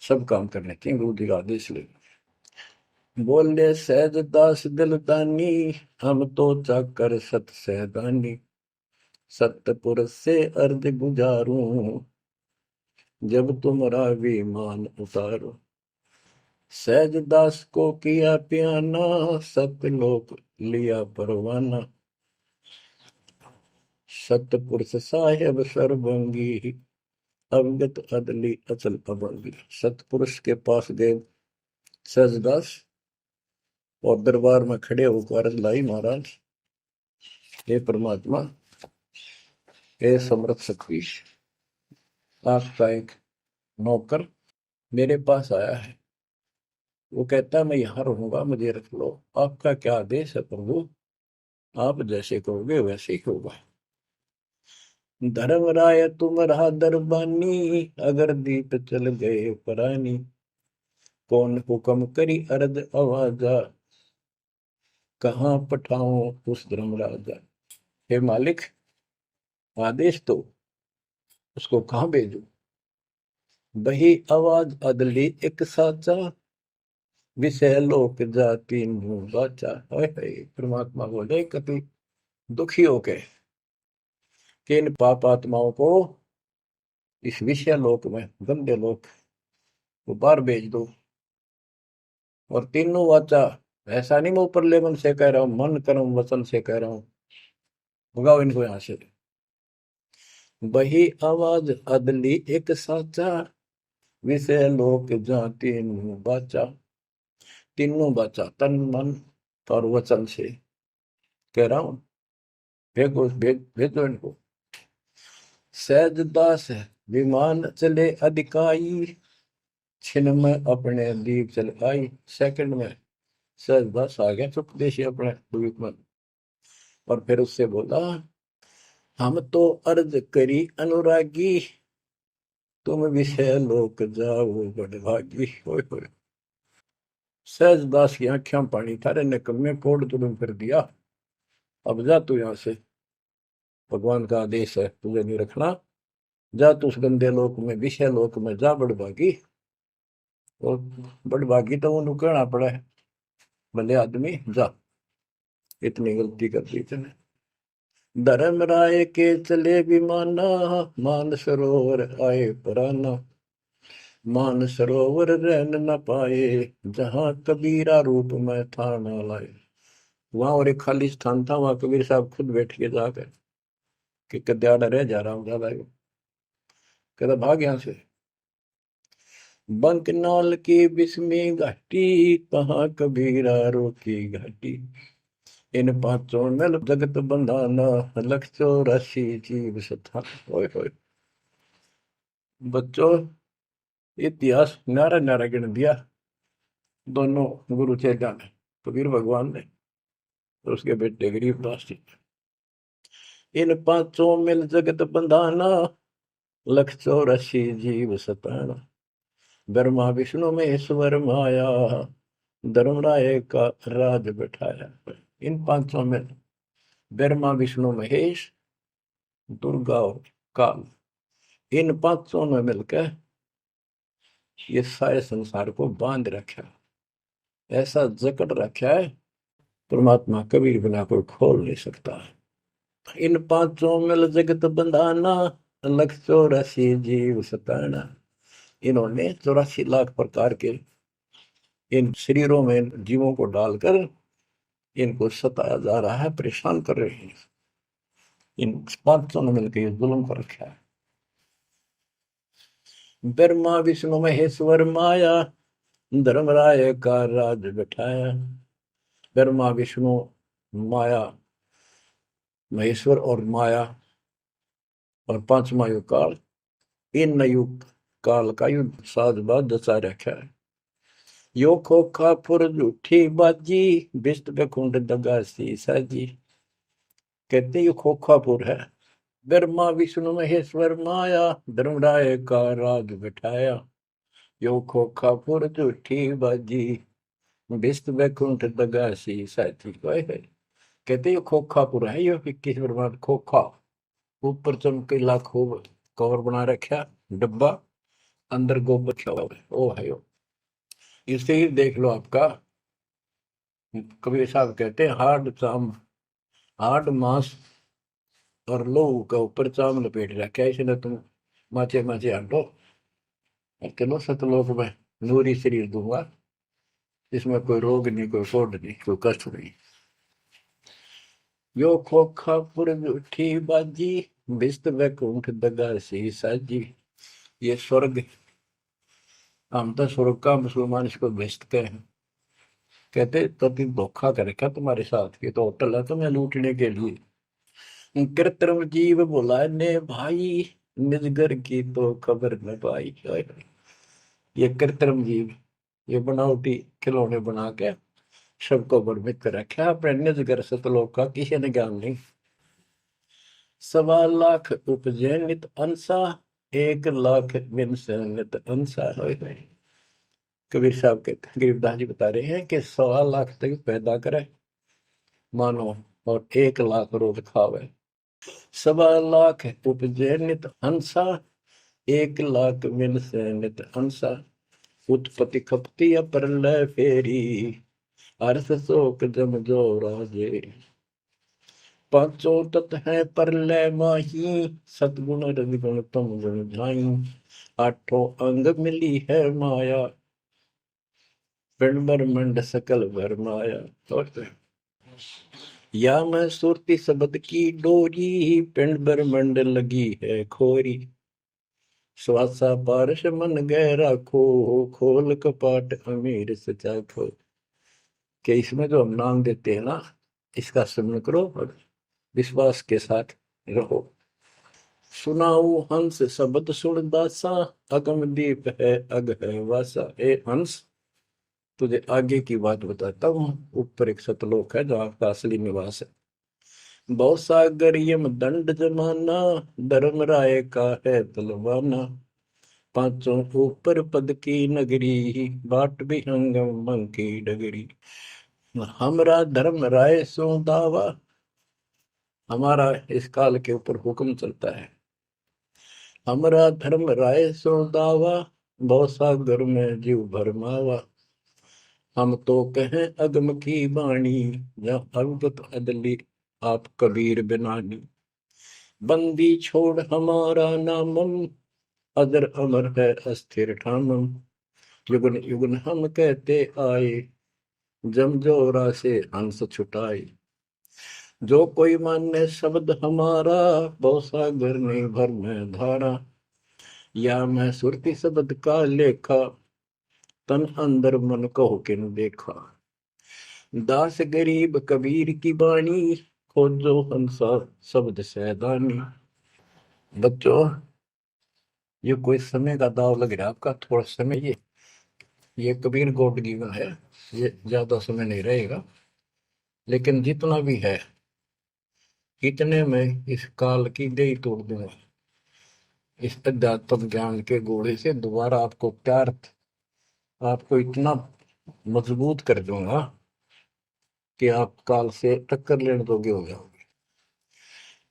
सब काम करने चाहिए गुरु जी का आदेश ले। बोले सहज दास दिलदानी, हम तो चाकर सत सहदानी। सतपुरुष से अर्ज गुजारूं, जब तुम्हारा विमान उतारो। सहज दास को किया प्याना, सतलोक लिया परवाना। सतपुरुष साहेब सर्वंगी, अवगत अदली अचल अभंगी। सतपुरुष के पास गए सहजदास, और दरबार में खड़े होकर अर्ज लाई, महाराज हे परमात्मा, हे समर्थ सखीश, आपका एक नौकर मेरे पास आया है, वो कहता है मैं यहाँ रहूंगा, मुझे रख लो। आपका क्या आदेश है प्रभु, आप जैसे कहोगे वैसे ही होगा। धर्म राय तुम रहा दरबानी, अगर दीप चल गए परानी। कौन हुक्म करी अर्ज आवाजा, कहाँ पठाऊं उस धर्मराजा। हे मालिक, आदेश तो, उसको कहाँ भेजू। बही आवाज अदली एक साचा, विषय लोक जाति नु बाचा। परमात्मा बोले, कभी दुखी होके कि इन पाप आत्माओं को इस विषय लोक में, गंदे लोक, वो बाहर भेज दो। और तीनों वाचा, ऐसा नहीं मैं ऊपर लेवल से कह रहा हूं, मन कर्म वचन से कह रहा हूं, भगाओ इनको यहां से। बही आवाज अदली एक साचा, विषय लोक जाति नु बाचा। तीनों बाचा, तन मन और वचन से कह रहा हूं, भेजो भेजो इनको। सहज दास विमान चले अधिकाई, छिन में अपने दीप चल आई। सेकंड में सहज दास आ गया चुपदेशी अपने द्वीप में, और फिर उससे बोला, हम तो अर्ज करी अनुरागी, तुम विषय लोक जाओ बड़भागी। होय होय। सहजदास की आंखें पानी, थारे निकम्मे कोड तुम कर दिया, अब जा तू यहां से, भगवान का आदेश है तुझे नहीं रखना, जा तू उस गंदे लोक में, विषय लोक में जा बड़भागी। और बड़भागी तो उन्हें कहना पड़ा है, भले आदमी जा, इतनी गलती कर दी तूने। धर्म राय के चले विमाना, मान सरोवर आए पराना, मान सरोवर रहन न पाए, जहां कबीरा रूप में था न लाए। वहां और एक खाली स्थान था, वहां कबीर साहब खुद बैठ के जाकर कि कद्याड़ा रह जा रहा हूं ज्यादा, कहता भाग यहां से। बंकनाल की बिस्मी घाटी, कहाँ कबीरा रोकी घाटी, इन पांचों नल जगत बंधाना, लख 84 जीव सथा। ओए होए। बच्चों, इतिहास न्यारा न्यारा गिन दिया दोनों गुरु चेला ने, कबीर भगवान ने और उसके बेटे गरीबदास जी। इन पांचों मिल जगत बंधाना, लख 84 जीव सताना, ब्रह्मा विष्णु महेश्वर माया, धर्मराय का राज बैठाया। इन पांचों में ब्रह्मा विष्णु महेश, दुर्गा और काल, इन पांचों में मिलकर ये सारे संसार को बांध रखा, ऐसा जकड़ रखा है, परमात्मा कबीर बिना कोई खोल नहीं सकता। इन पांचों मिल जगत बंधाना, लख 84 जीव सताना। इन्होंने 84 लाख प्रकार के इन शरीरों में जीवों को डालकर इनको सताया जा रहा है, परेशान कर रहे हैं। इन पांचों ने मिलकर ये जुल्म कर रखा है। ब्रह्मा विष्णु महेश्वर माया, धर्मराय का राज बैठाया। ब्रह्मा विष्णु माया, महेश्वर और माया, और पांचवा युग काल, इन युग काल का युद्ध साजबाज दसा रखा है। यो खोखा फुर झूठी बाजी, बिस्त कुंड दगासी साजी। कहते ये खोखापुर है। ब्रह्मा विष्णु महेश्वर माया, धर्मराय का राज बैठाया। यो खोखापुर झूठी बाजी, बिस्त बैकुंठ दगासी साथी। कहते ये खोखापुर है, ये 21 ब्रह्मांड खोखा, ऊपर चमकीला खूब कवर बना रखा डब्बा, अंदर गोबर रखा हुआ है, ओ है यो। इसे ही देख लो आपका, कबीर साहब कहते हैं हार्ड चाम, हार्ड मांस और लोहू का ऊपर चाम लपेट रखा है, इसने तुम माचे माचे हटो, चलो सतलोक में नूरी शरीर दूंगा, इसमें कोई रोग नहीं, कोई फोड़ नहीं, कोई कष्ट नहीं। यो खोखा पुर उठी बाजी, बिस्त वैकुंठ दगा सी साजी। ये स्वर्ग, हम तो स्वर्ग का मुसलमान इसको बेचते हैं। कहते तो तुम धोखा कर रखा तुम्हारे साथ, ये तो होटल है तुम्हें लूटने के लिए। कृत्रिम जीव बुलाए ने भाई, निजगर की तो खबर न पाई। ये कृत्रिम जीव, ये बनावटी खिलौने बना के सबको भ्रमित कर रखा है, अपने निजगर सतलोक का किसी ने ज्ञान नहीं। 1.25 लाख उपजे नित अंसा, 1 लाख बिन से नित अंसा। कबीर साहब के गरीबदास जी बता रहे हैं कि 1.25 लाख तक पैदा करे मानो, और 1 लाख रोज खावे। 1.25 लाख उपजे नित हंसा, 1 लाख बिन से नित हंसा। उत्पत्ति खपती प्रलय फेरी, अर्थ शोक जम जो राजे। पांचों तत् है प्रलय माही, सतगुण रजगुण तम गुण झाई। आठों अंग मिली है माया, पिंड ब्रह्मंड सकल भर माया। या मैं सुरती शब्द की डोरी, पिंड ब्रह्मंड लगी है खोरी। श्वासा पारस मन गहरा खो, खोल कपाट अमीर सचा खो। कि इसमें जो हम नाम देते हैं ना, इसका स्मरण करो और विश्वास के साथ रहो। सुनाऊ हंस शब्द सुन दासा, अगम दीप है अग है वासा। ए हंस, तुझे आगे की बात बताता हूँ। ऊपर एक सतलोक है जहाँ का असली निवास है। बहु सागर यम दंड जमाना, धर्म राय का है तलवाना। पांचों ऊपर पद की नगरी, बाट भी अंगम मंग की डगरी। हमरा धर्म राय सो दावा, हमारा इस काल के ऊपर हुक्म चलता है। हमरा धर्म राय सो दावा, भव सागर में जीव भरमावा। हम तो कहें अगम की वाणी, जहाँ अवगत अदली आप कबीर बिनानी। बंदी छोड़ हमारा नामम, अदर अमर है अस्थिर ठामम। युगन युगन हम कहते आए, जमजोरा से हंस छुटाए। जो कोई माने शब्द हमारा, भव सागर ने भर में धारा। या मैं सुरती शब्द का लेखा, तन अंदर मन को किन देखा। दास गरीब कबीर की बाणी, खोजो हंसा शब्द सैदानी। बच्चों, ये कोई समय का दाव लग रहा है आपका, थोड़ा समय। ये कबीर गॉड गिवन है, ये ज्यादा समय नहीं रहेगा। लेकिन जितना भी है, इतने में इस काल की दही तोड़ दूंगा। इस अध्यात्म ज्ञान के घोड़े से दोबारा आपको प्यार, आपको इतना मजबूत कर दूंगा कि आप काल से टक्कर लेने जोगे हो जाओगे।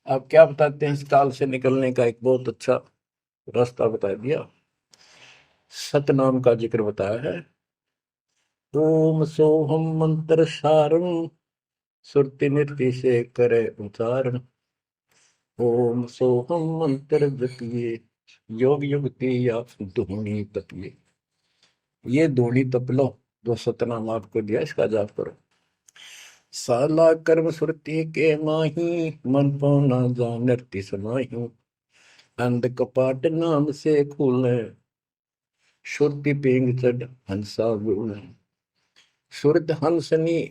आप क्या बताते हैं, इस काल से निकलने का एक बहुत अच्छा रास्ता बता दिया। सतनाम का जिक्र बताया है। ओम सोहम मंत्र सारम, सुरति नृत्य से करे उच्चारण। ओम सोहम मंत्र जपिए, योग युक्ति या धूनी तपिए। ये धूनी तप लो, जो सतनाम आपको दिया, इसका जाप करो। साला कर्म सुरति के माही, मन पौना जा नृत्य समाही। अंध कपाट नाम से खुले, सुरति पेंग चढ़ हंसा गुण। सुरत हंसनी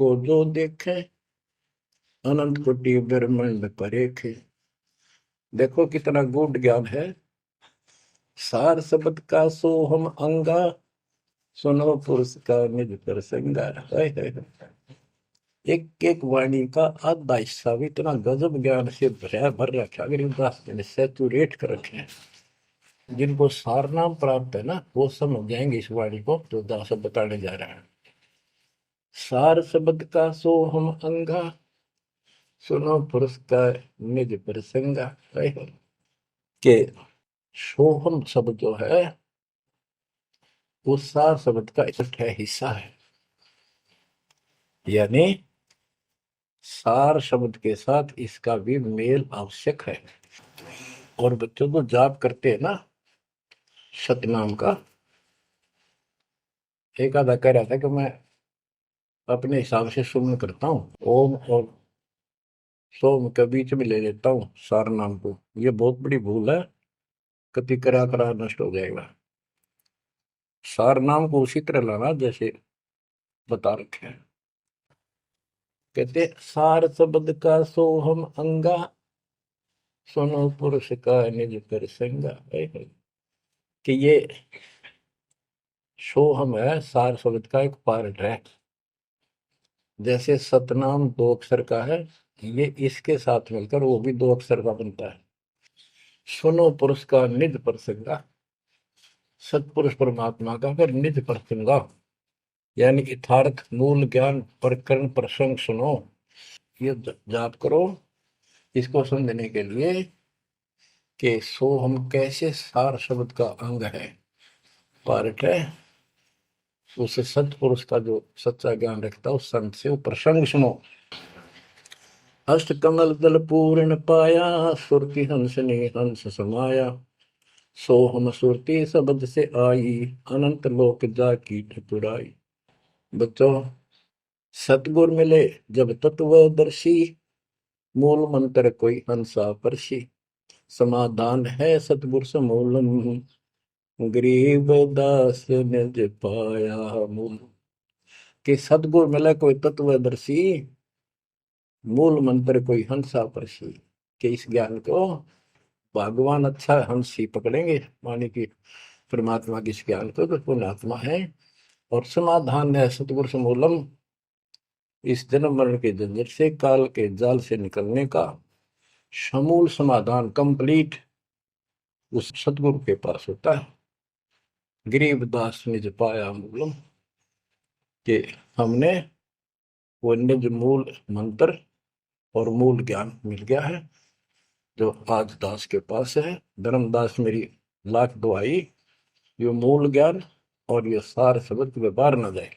को जो देखे, अनंत कोटि ब्रह्मांड परेखे। देखो कितना गूढ़ ज्ञान है। सार शब्द का सोहम अंगा, सुनो पुरुष का निज प्रसंगा। एक एक वाणी का आधा हिस्सा भी इतना गजब ज्ञान से भर रखा, गरीबदास जी ने सैचुरेट कर रखे हैं। जिनको सारनाम प्राप्त है ना, वो समझ जाएंगे इस वाणी को जो दास बताने जा रहा है। सार शब्द का सोहम अंगा, सुनो पुरुष का निज प्रसंगा। के सोहम शब्द जो है, वो सार शब्द का इकट्ठा हिस्सा है। यानी सार शब्द के साथ इसका भी मेल आवश्यक है। और बच्चों को जाप करते हैं ना सतनाम का, एक आधा कह रहा था कि मैं अपने हिसाब से सुमन करता हूँ, ओम और सोम के बीच में ले लेता हूँ सार नाम को। ये बहुत बड़ी भूल है, कति करा करा नष्ट हो जाएगा। सार नाम को उसी तरह लाना जैसे बता रखे हैं। कहते सार शब्द का सोहम अंगा, सुनो पुरुष का निज प्रसंगा। कि ये सोहम है, सार शब्द का एक पार्ट है। जैसे सतनाम दो अक्षर का है, ये इसके साथ मिलकर वो भी दो अक्षर का बनता है। सुनो पुरुष का निज प्रसंगा, सतपुरुष परमात्मा का फिर निज प्रसंगा, यानी यथार्थ मूल ज्ञान प्रकरण प्रसंग सुनो। ये जाप करो इसको समझने के लिए कि सो हम कैसे सार शब्द का अंग है, पार्ट है। उसे सतपुरुष का जो सच्चा ज्ञान रखता है उस संत से वो प्रसंग सुनो। अष्ट कमल दल पूर्ण पाया, सुरति हंस ने हंस समाया। सो हम सुरति शब्द से आई, अनंत लोक जा की ठकुराई। बच्चों, सतगुर मिले जब तत्वदर्शी, मूल मंत्र कोई हंसा परसी। समाधान है सतगुर समूलम, गरीब दास निज पाया मूल। कि सतगुर मिले कोई तत्वदर्शी, मूल मंत्र कोई हंसा परसी। कि इस ज्ञान को भगवान अच्छा हंस ही पकड़ेंगे, माने कि परमात्मा की इस ज्ञान को तो पुण्यात्मा है। और समाधान है सतगुर समूलम, इस जन्म मरण के झंझट से, काल के जाल से निकलने का समूल समाधान कंप्लीट उस सतगुरु के पास होता है। गरीबदास निज पाया मूलम, कि हमने वो निज मूल मंत्र और मूल ज्ञान मिल गया है जो आज दास के पास है। धर्मदास मेरी लाख दुआई, ये मूल ज्ञान और ये सार शब्द तुम्हें बाहर न जाए,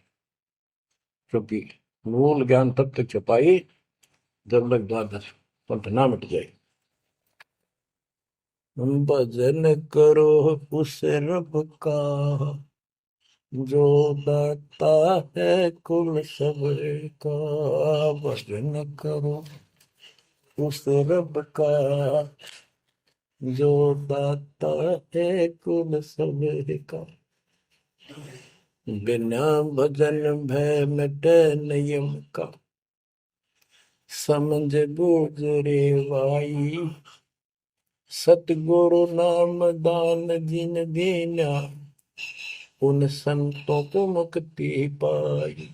क्योंकि मूल ज्ञान तब तक छपाई जब तक द्वादश पंथ ना मिट जाए। भजन करो उस रब का जो दाता है कुल सबका, भजन करो उस रब का जो दाता है कुल सबका। बिना भजन भय मिटे नियम का, समझ बूझ रे भाई, सतगुरु नाम दान जिन दीना, उन संतों को मुक्ति पाई।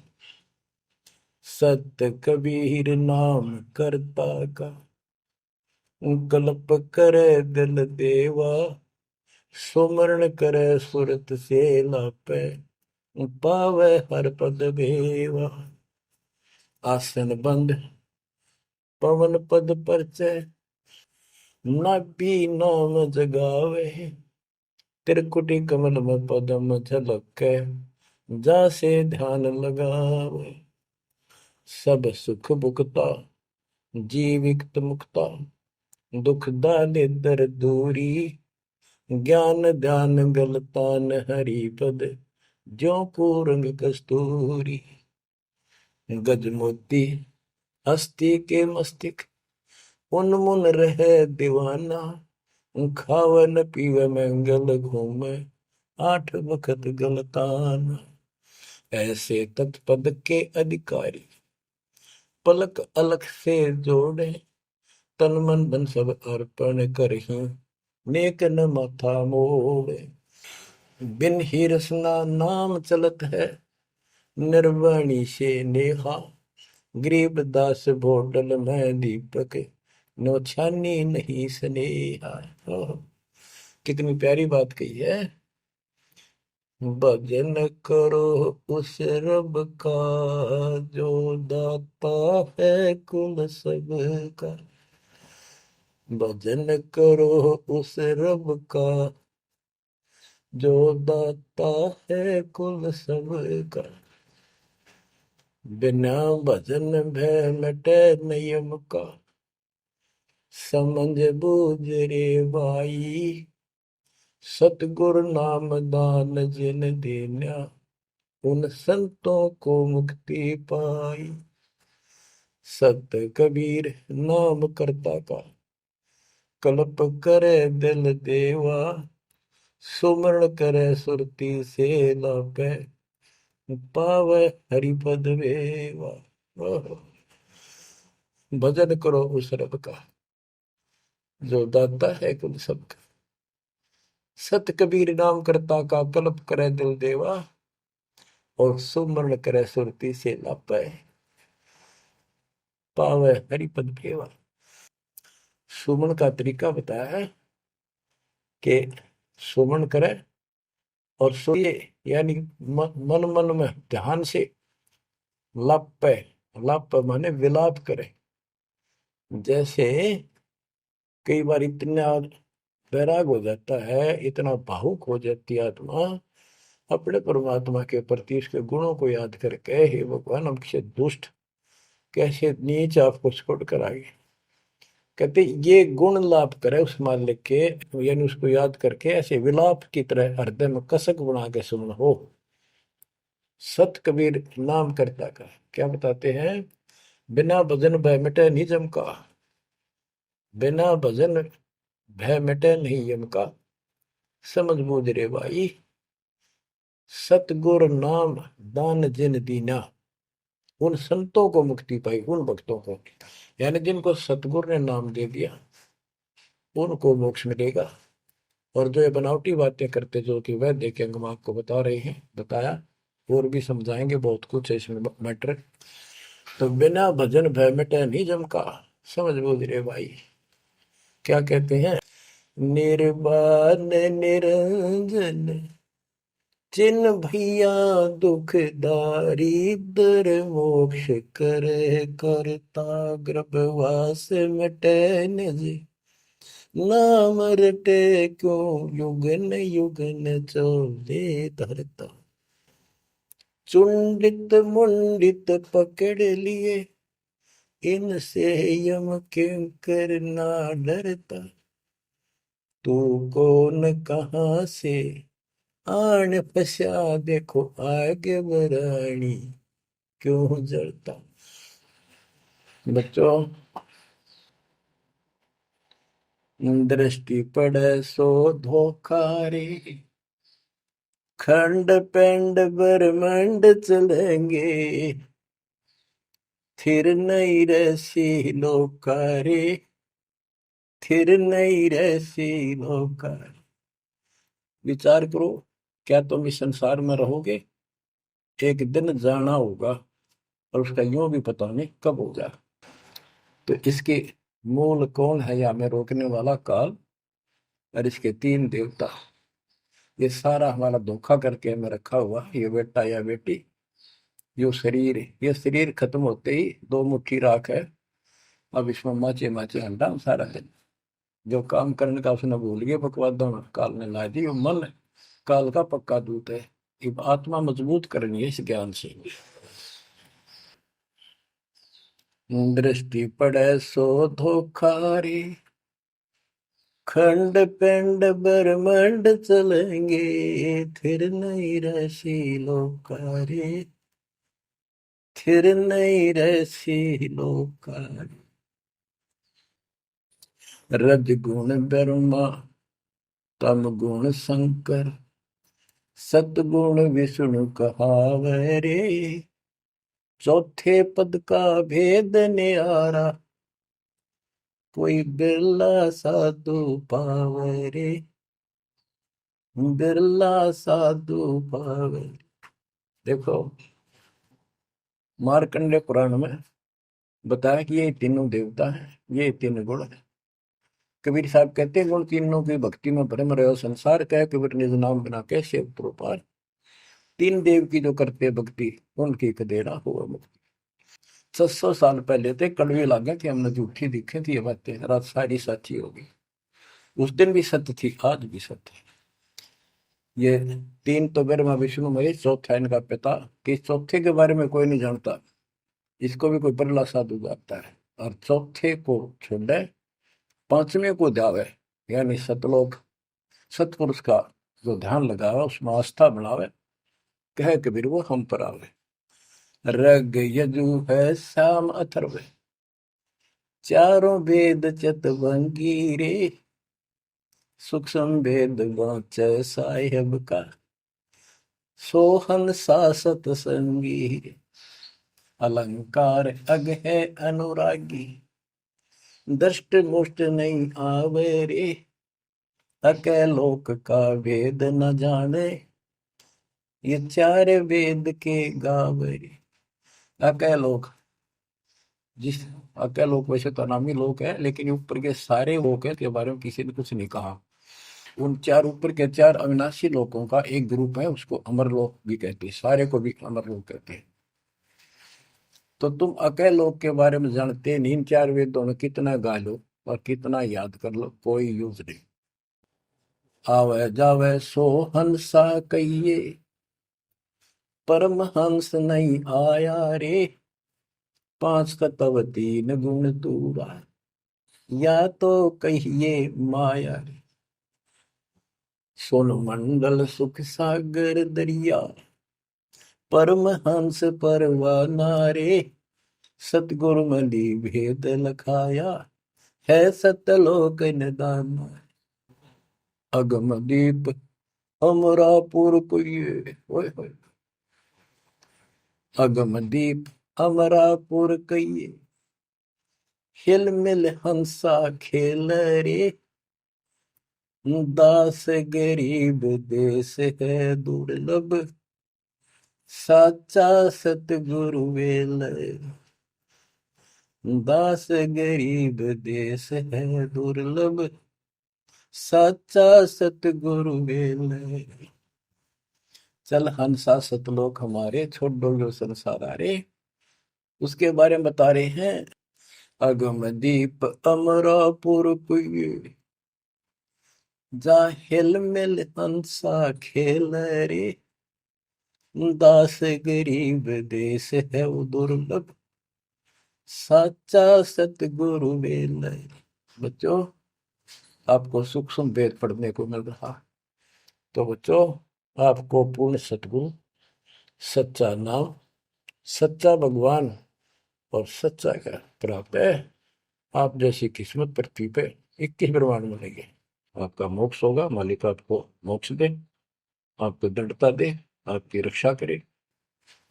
सत कबीर नाम करता का, कल्प करे दिल देवा, सुमरण करे सुरत से लापे, पावे हर पद भेवा। आसन बंद पवन पद परचय, नाभि नाम जगावे, त्रिकुटी कमल में पदम झलके, जासे ध्यान लगावे। सब सुख भुगता जीवित मुक्ता, दुख दारिद्र दूरी, ज्ञान ध्यान गलतान हरि पद, ज्यों पूरंग कस्तूरी। गज मोती हस्ती के मस्तिष्क, उन्मुन रहे दीवाना, खावे न पीवे मंगल घूमे, आठ वक्त गलताना। ऐसे तत्पद के अधिकारी, पलक अलख से जोड़े, तन मन धन सब अर्पण करही, नेक न माथा मोड़े। बिन ही रसना नाम चलत है, निर्वाणी से नेहा, गरीब दास भोटल में दीपक, नो छानी नहीं स्नेहा। कितनी प्यारी बात कही है। भजन करो उस रब का जो दाता है कुल सबका, भजन करो उस रब का जो दाता है कुल सबका। बिना भजन भय मिटे नियम का, समझ बूझ रे भाई, सतगुरु नाम दान जिन देना, उन संतों को मुक्ति पाई। सत कबीर नाम करता का, कल्प करे दिल देवा, सुमरण करे सुरती से लापे, पावे हरिपद वेवा। भजन करो उस रब का जो दाता है कुल सबका। सत कबीर नाम करता का, कल्प करे दिल देवा, और सुमरण करे सुरती से लापे, पावे हरिपद भेवा। सुमन का तरीका बताया है कि सुमन करे और सोए, यानी मन मन में ध्यान से लापे, लाप माने विलाप करे। जैसे कई बार इतना वैराग हो जाता है, इतना भावुक हो जाती है आत्मा अपने परमात्मा के प्रति, उसके गुणों को याद करके, हे भगवान हम कैसे दुष्ट, कैसे नीच आपको छोड़ कर आगे। कहते ये गुण लाप करे उस मालिक के, यानी उसको याद करके ऐसे विलाप की तरह हृदय में कसक बना के सुन हो। सत कबीर नाम करता का क्या बताते हैं, बिना भजन भय मिटे निजम का, बिना भजन भय मिटे नहीं यम का, समझ बूझ रे भाई, सतगुर नाम दान जिन दीना, उन संतों को मुक्ति पाई, उन भक्तों को, यानी जिनको सतगुरु ने नाम दे दिया उनको मोक्ष मिलेगा। और जो ये बनावटी बातें करते जो कि वह देखे हम आपको बता रहे हैं, बताया, और भी समझाएंगे बहुत कुछ है इसमें मैटर। तो बिना भजन भय मिटे नहीं जम का, समझ बूझ रे भाई। क्या कहते हैं, निर्वाण निरंजन जिन भैया दुखदारी दर मोक्ष करे करता गर्भवास मिटे निज नाम रटे क्यों युगन युगन चोले धरता चुंडित मुंडित पकड़ लिए इनसे यम किंकर ना डरता तू कौन कहाँ से आन फसा देखो आगे बरानी क्यों जलता। बच्चों, दृष्टि पड़े सो धोखा रे खंड पेंड ब्रह्मांड चलेंगे थिर नहीं रसी लोकारे थिर नहीं रसी लोकारे। विचार करो, क्या तुम इस संसार में रहोगे? एक दिन जाना होगा और उसका यूं भी पता नहीं कब होगा। तो इसके मूल कौन है या हमें रोकने वाला? काल और इसके तीन देवता। ये सारा हमारा धोखा करके हमें रखा हुआ, ये बेटा या बेटी, ये शरीर खत्म होते ही दो मुट्ठी राख है, अब इसमें माचे माचे अंडा सारा दिन जो काम करने का उसने भूल गया बकवादों में काल ने ला दी। वो मन काल का पक्का दूत है। अब आत्मा मजबूत करनी है इस ज्ञान से। दृष्टि पड़े सो धोखा रे खंड पेंड ब्रह्मांड चलेंगे फिर नहीं रसी लोकारे फिर नहीं रसी लोकारे। रज गुण ब्रह्मा तम गुण शंकर सतगुण विष्णु कहावे रे चौथे पद का भेद न्यारा कोई बिरला साधु पावे रे बिरला साधु पावे। देखो, मार्कंडे पुराण में बताया कि ये तीनों देवता हैं, ये तीन गुण है। कबीर साहब कहते हैं गुण तीनों की भक्ति में भरम रहे संसार का कबीर निज नाम बना के शिव प्रोपार तीन देव की जो करते भक्ति उनकी कदेरा हुआ मुक्ति। 600 साल पहले थे कड़वे लागे कि हमने झूठी दिखे थी ये बातें, रात सारी सच्ची होगी। उस दिन भी सत्य थी, आज भी सत्य है। ये तीन तो ब्रह्मा विष्णु महेश, चौथा इनका पिता। कि चौथे के बारे में कोई नहीं जानता, इसको भी कोई बरला साधु जानता है। और चौथे को छोड़े पांचवें को ध्यावे, यानी सतलोक सतपुरुष का जो ध्यान लगावे उसमें आस्था बनावे, कहे कबीर वो हम पर आवे। रग यजु है श्याम अथर्व चारों वेद चतुर्भंगी रे सूक्ष्म वेद वाचे साहेब का सोहन सासत संगी अलंकार अग है अनुरागी दृष्ट मुष्ट नहीं आवे रे अके लोक का वेद न जाने ये चार वेद के गावे रे। अके लोक, जिस अके लोक वैसे तो नामी लोक है, लेकिन ऊपर के सारे लोक है के बारे में किसी ने कुछ नहीं कहा। उन चार ऊपर के चार अविनाशी लोकों का एक ग्रुप है, उसको अमर लोक भी कहते हैं, सारे को भी अमर लोक कहते हैं। तो तुम अके लोक के बारे में जानते नहीं, इन चार वेदों में कितना गा लो और कितना याद कर लो, कोई यूज नहीं। आवे जावे सो हंसा कहिए परमहंस नहीं आया रे पांच तव तीन गुण दूरा या तो कहिए माया रे सोन मंडल सुख सागर दरिया परमहंस परवाना रे सतगुरु मलि भेद लखाया है सतलोक निदान अगम दीप अमरापुर कुये ओए होए अगम दीप अमरापुर कहिए हिल मिल हंसा खेल रे दास गरीब देश है दुर्लभ साचा सतगुरु वेल दास गरीब देश है दुर्लभ साचा सतगुरु वेल चल हंसा सतलोक हमारे, छोड़ दो जो संसार आरे। उसके बारे में बता रहे हैं। अगम दीप अमरापुर पुई, जा हिल मिल हंसा खेल रे। दास गरीब देश है वो दुर्लभ, साचा सतगुरु वेल। बच्चों, आपको सूक्ष्म वेद पढ़ने को मिल रहा। तो बच्चों, आपको पूर्ण सतगुरु, सच्चा नाम, सच्चा भगवान और सच्चा ज्ञान प्राप्त है। आप जैसी किस्मत पृथ्वी पे 21 ब्रह्मांड मिलेंगे। आपका मोक्ष होगा, मालिक आपको मोक्ष दे, आपको दृढ़ता दे, आपकी रक्षा करे।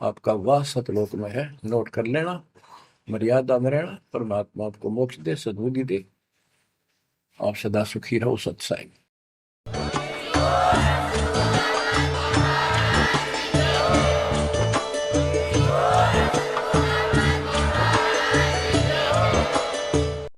आपका वाह सतलोक में है, नोट कर लेना। मर्यादा में रहना, परमात्मा आपको मोक्ष दे, सद्बुद्धि दे। आप सदा सुखी रहो। सत्साई।